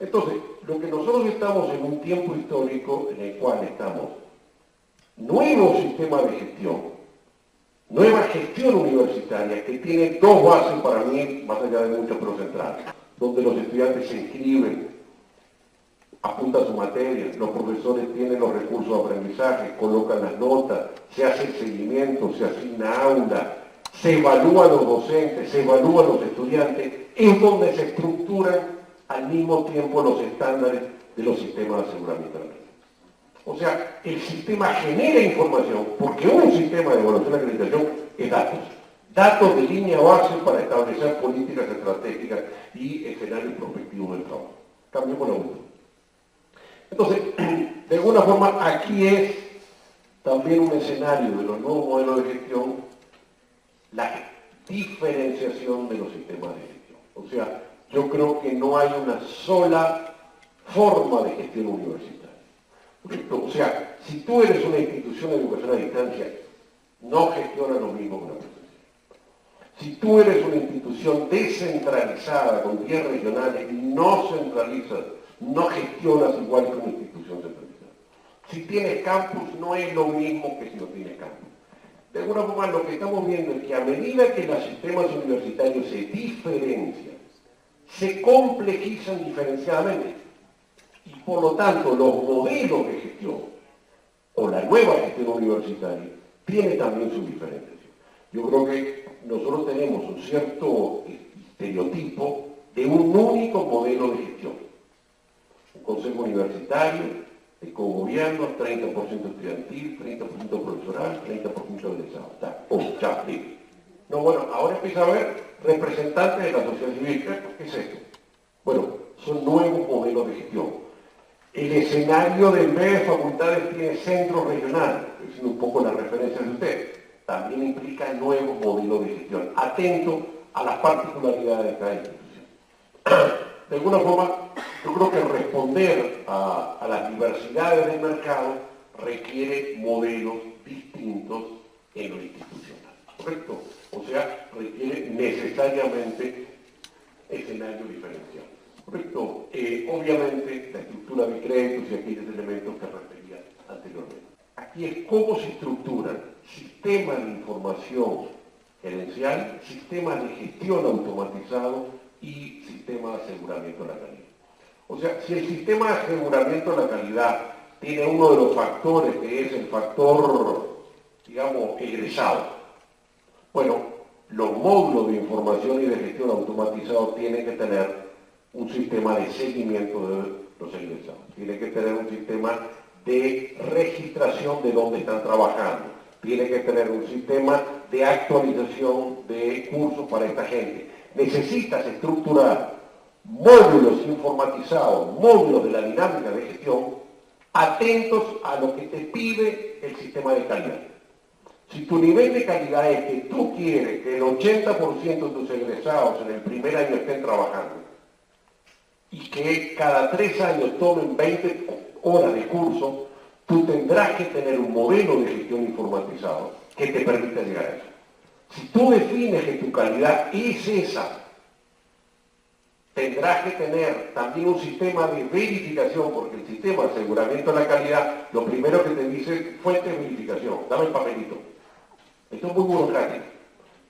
Speaker 1: Entonces, lo que nosotros estamos en un tiempo histórico en el cual estamos nuevo sistema de gestión, nueva gestión universitaria que tiene dos bases para mí, más allá de muchos, pero centrales, donde los estudiantes se inscriben, apuntan su materia, los profesores tienen los recursos de aprendizaje, colocan las notas, se hace el seguimiento, se asigna aula, se evalúan los docentes, se evalúan los estudiantes, es donde se estructuran al mismo tiempo los estándares de los sistemas de aseguramiento de la calidad. O sea, el sistema genera información, porque un sistema de evaluación y acreditación es datos. Datos de línea base para establecer políticas estratégicas y escenarios prospectivos del trabajo. Cambio con la última. Entonces, de alguna forma, aquí es también un escenario de los nuevos modelos de gestión, la diferenciación de los sistemas de gestión. O sea, yo creo que no hay una sola forma de gestión universitaria. O sea, si tú eres una institución de educación a distancia, no gestiona lo mismo que una presencial. Si tú eres una institución descentralizada con 10 regionales, no centralizas, no gestionas igual que una institución centralizada. Si tienes campus, no es lo mismo que si no tienes campus. De alguna forma, lo que estamos viendo es que a medida que los sistemas universitarios se diferencian, se complejizan diferenciadamente. Y por lo tanto, los modelos de gestión o la nueva gestión universitaria tiene también su diferenciación. Yo creo que nosotros tenemos un cierto estereotipo de un único modelo de gestión. Un consejo universitario, de cogobierno, 30% estudiantil, 30% profesoral, 30% egresado. Ya, libre. No, bueno, ahora empieza a haber representantes de la sociedad civil. ¿Qué es esto? Bueno, son nuevos modelos de gestión. El escenario de en vez de facultades tiene centros regionales, es un poco la referencia de usted. También implica nuevos modelos de gestión, atento a las particularidades de cada institución. De alguna forma, yo creo que responder a las diversidades del mercado requiere modelos distintos en lo institucional, ¿correcto? O sea, requiere necesariamente escenarios diferenciados. Correcto. Obviamente, la estructura de créditos y aquellos elementos que refería anteriormente. Aquí es cómo se estructuran sistemas de información gerencial, sistemas de gestión automatizado y sistemas de aseguramiento de la calidad. O sea, si el sistema de aseguramiento de la calidad tiene uno de los factores que es el factor, digamos, egresado, bueno, los módulos de información y de gestión automatizado tienen que tener un sistema de seguimiento de los egresados. Tiene que tener un sistema de registración de dónde están trabajando. Tiene que tener un sistema de actualización de cursos para esta gente. Necesitas estructurar módulos informatizados, módulos de la dinámica de gestión atentos a lo que te pide el sistema de calidad. Si tu nivel de calidad es que tú quieres que el 80% de tus egresados en el primer año estén trabajando y que cada 3 años tomen 20 horas de curso, tú tendrás que tener un modelo de gestión informatizado que te permita llegar a eso. Si tú defines que tu calidad es esa, tendrás que tener también un sistema de verificación, porque el sistema de aseguramiento de la calidad, lo primero que te dice, fuente de verificación, dame el papelito. Esto es muy burocrático.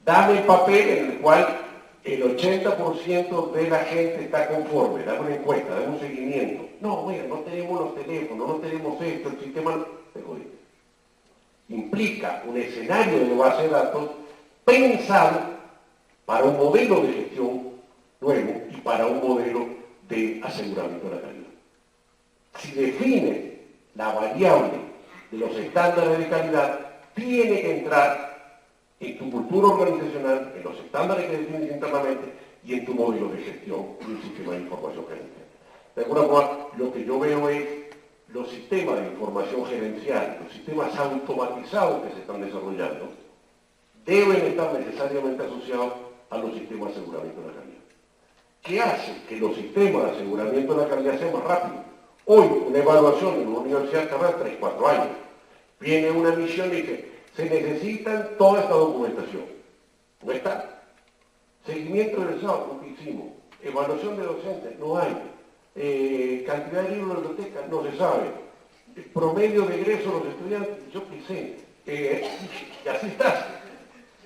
Speaker 1: Dame el papel en el cual el 80% de la gente está conforme, dame una encuesta, dame un seguimiento. No, mira, no tenemos los teléfonos, no tenemos esto, el sistema no... Implica un escenario de base de datos pensado para un modelo de gestión nuevo y para un modelo de aseguramiento de la calidad. Si define la variable de los estándares de calidad, tiene que entrar en tu cultura organizacional, en los estándares que defines internamente y en tu modelo de gestión y un sistema de información gerencial. De alguna forma, lo que yo veo es los sistemas de información gerencial, los sistemas automatizados que se están desarrollando, deben estar necesariamente asociados a los sistemas de aseguramiento de la calidad. ¿Qué hace que los sistemas de aseguramiento de la calidad sean más rápidos? Hoy, una evaluación en una universidad tarda 3-4 años. Viene una misión y dice, se necesitan toda esta documentación. No está. Seguimiento de egresados, lo que hicimos. Evaluación de docentes, no hay. Cantidad de libros de biblioteca, no se sabe. Promedio de egreso de los estudiantes, yo qué sé. Y así estás.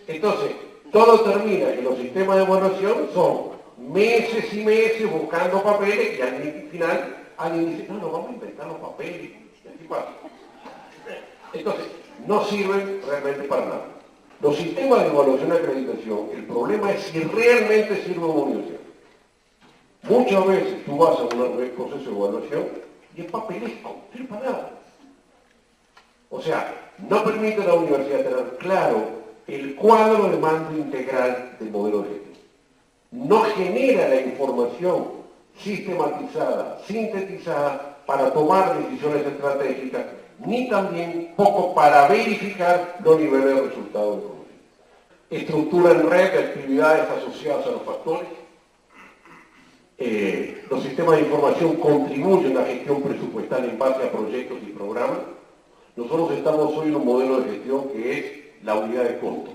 Speaker 1: Entonces, todo termina que los sistemas de evaluación son meses y meses buscando papeles y al final alguien dice, no, vamos a inventar los papeles. Y así pasa. Entonces, no sirven realmente para nada. Los sistemas de evaluación y acreditación, el problema es si realmente sirven a una universidad. Muchas veces tú vas a un proceso de evaluación y el papelesco, no sirve para nada. O sea, no permite a la universidad tener claro el cuadro de mando integral del modelo de gestión. No genera la información sistematizada, sintetizada, para tomar decisiones estratégicas, ni también poco para verificar los niveles de resultados del proceso. Estructura en red de actividades asociadas a los factores. Los sistemas de información contribuyen a la gestión presupuestal en base a proyectos y programas. Nosotros estamos hoy en un modelo de gestión que es la unidad de costo.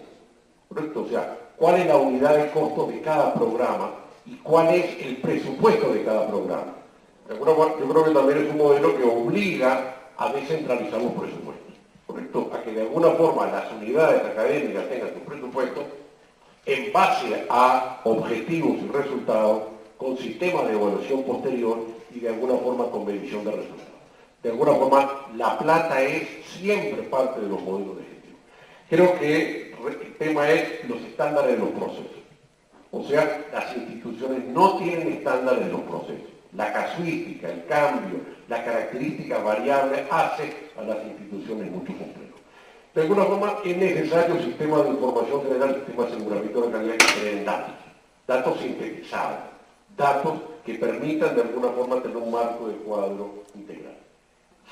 Speaker 1: ¿Correcto? O sea, ¿cuál es la unidad de costo de cada programa y cuál es el presupuesto de cada programa? Yo creo que también es un modelo que obliga a descentralizar los presupuestos, ¿correcto? A que de alguna forma las unidades académicas tengan sus presupuestos en base a objetivos y resultados, con sistemas de evaluación posterior y de alguna forma con medición de resultados. De alguna forma, la plata es siempre parte de los modelos de gestión. Creo que el tema es los estándares de los procesos. O sea, las instituciones no tienen estándares de los procesos. La casuística, el cambio, la característica variable hace a las instituciones mucho complejas. De alguna forma es necesario un sistema de información general, sistema de aseguramiento de calidad que creen datos sintetizados, datos que permitan de alguna forma tener un marco de cuadro integral.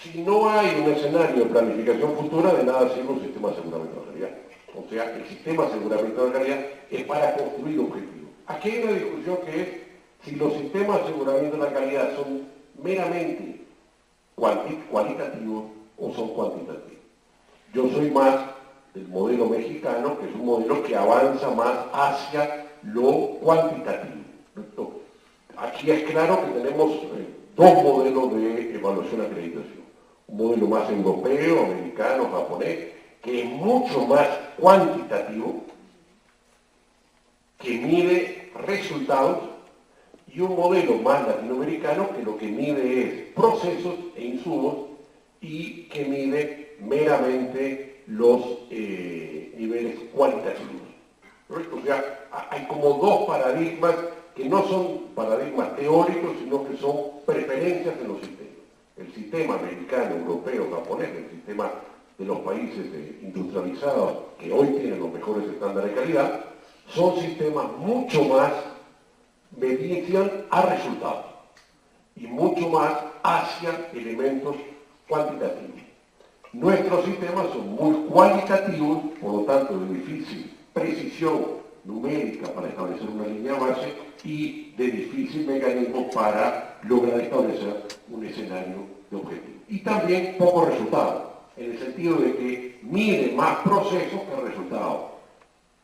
Speaker 1: Si no hay un escenario de planificación futura, de nada sirve un sistema de aseguramiento de calidad. O sea, el sistema de aseguramiento de calidad es para construir objetivos. Aquí hay una discusión que es si los sistemas de aseguramiento de la calidad son meramente cualitativos o son cuantitativos. Yo soy más del modelo mexicano, que es un modelo que avanza más hacia lo cuantitativo. Aquí es claro que tenemos dos modelos de evaluación y acreditación. Un modelo más europeo, americano, japonés, que es mucho más cuantitativo, que mide resultados, y un modelo más latinoamericano que lo que mide es procesos e insumos y que mide meramente los niveles cualitativos. O sea, hay como dos paradigmas que no son paradigmas teóricos, sino que son preferencias de los sistemas. El sistema americano, europeo, japonés, el sistema de los países industrializados que hoy tienen los mejores estándares de calidad, son sistemas mucho más medición a resultados y mucho más hacia elementos cuantitativo. Nuestros sistemas son muy cualitativos, por lo tanto de difícil precisión numérica para establecer una línea base y de difícil mecanismo para lograr establecer un escenario de objetivo. Y también poco resultado, en el sentido de que mide más procesos que resultados.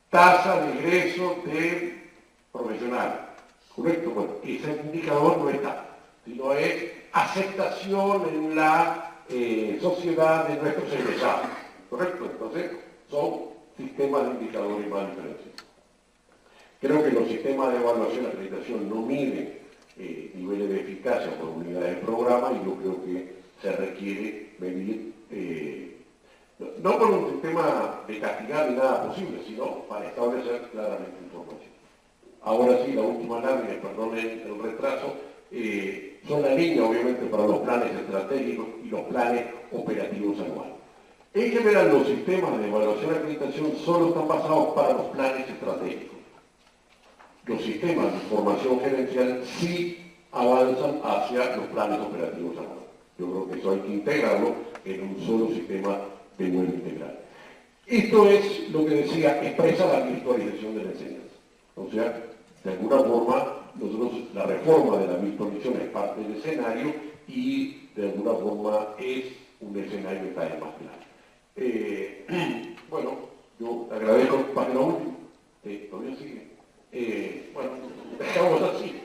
Speaker 1: Tasa de egreso del profesional, ¿correcto? Bueno, ese indicador no está, sino es aceptación en la sociedad de nuestros egresados, ¿correcto? Entonces, son sistemas de indicadores más diferenciados. Creo que los sistemas de evaluación y acreditación no miden niveles de eficacia por unidades de programa y yo creo que se requiere medir, no con un sistema de castigar ni nada posible, sino para establecer claramente información. Ahora sí, la última lámina, perdón el retraso, son la línea obviamente para los planes estratégicos y los planes operativos anuales. En general, los sistemas de evaluación y acreditación solo están basados para los planes estratégicos. Los sistemas de formación gerencial sí avanzan hacia los planes operativos anuales. Yo creo que eso hay que integrarlo en un solo sistema de nivel integral. Esto es lo que decía, expresa la virtualización de la enseñanza. O sea, de alguna forma, nosotros, la reforma de la virtualización es parte del escenario y de alguna forma es un escenario de talla más grande. Bueno, yo agradezco, página última, todavía sigue. Bueno, dejamos así.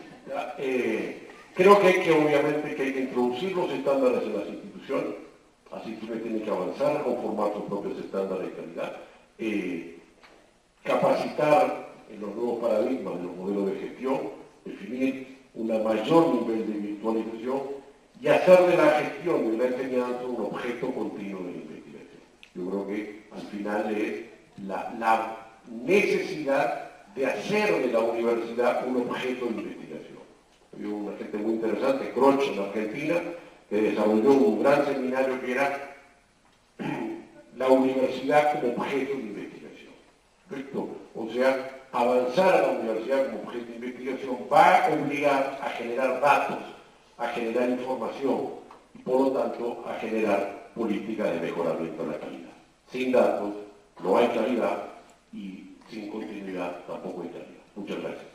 Speaker 1: Creo que obviamente que hay que introducir los estándares en las instituciones, así que tiene que avanzar a conformar sus propios estándares de calidad, capacitar en los nuevos paradigmas de los modelos de gestión, definir un mayor nivel de virtualización y hacer de la gestión de la enseñanza un objeto continuo de la investigación. Yo creo que al final es la necesidad de hacer de la universidad un objeto de investigación. Hay una gente muy interesante, Croch, en Argentina, que desarrolló un gran seminario que era la universidad como objeto de investigación. ¿Correcto? O sea, avanzar a la universidad como objeto de investigación va a obligar a generar datos, a generar información y por lo tanto a generar políticas de mejoramiento de la calidad. Sin datos no hay calidad y sin continuidad tampoco hay calidad. Muchas gracias.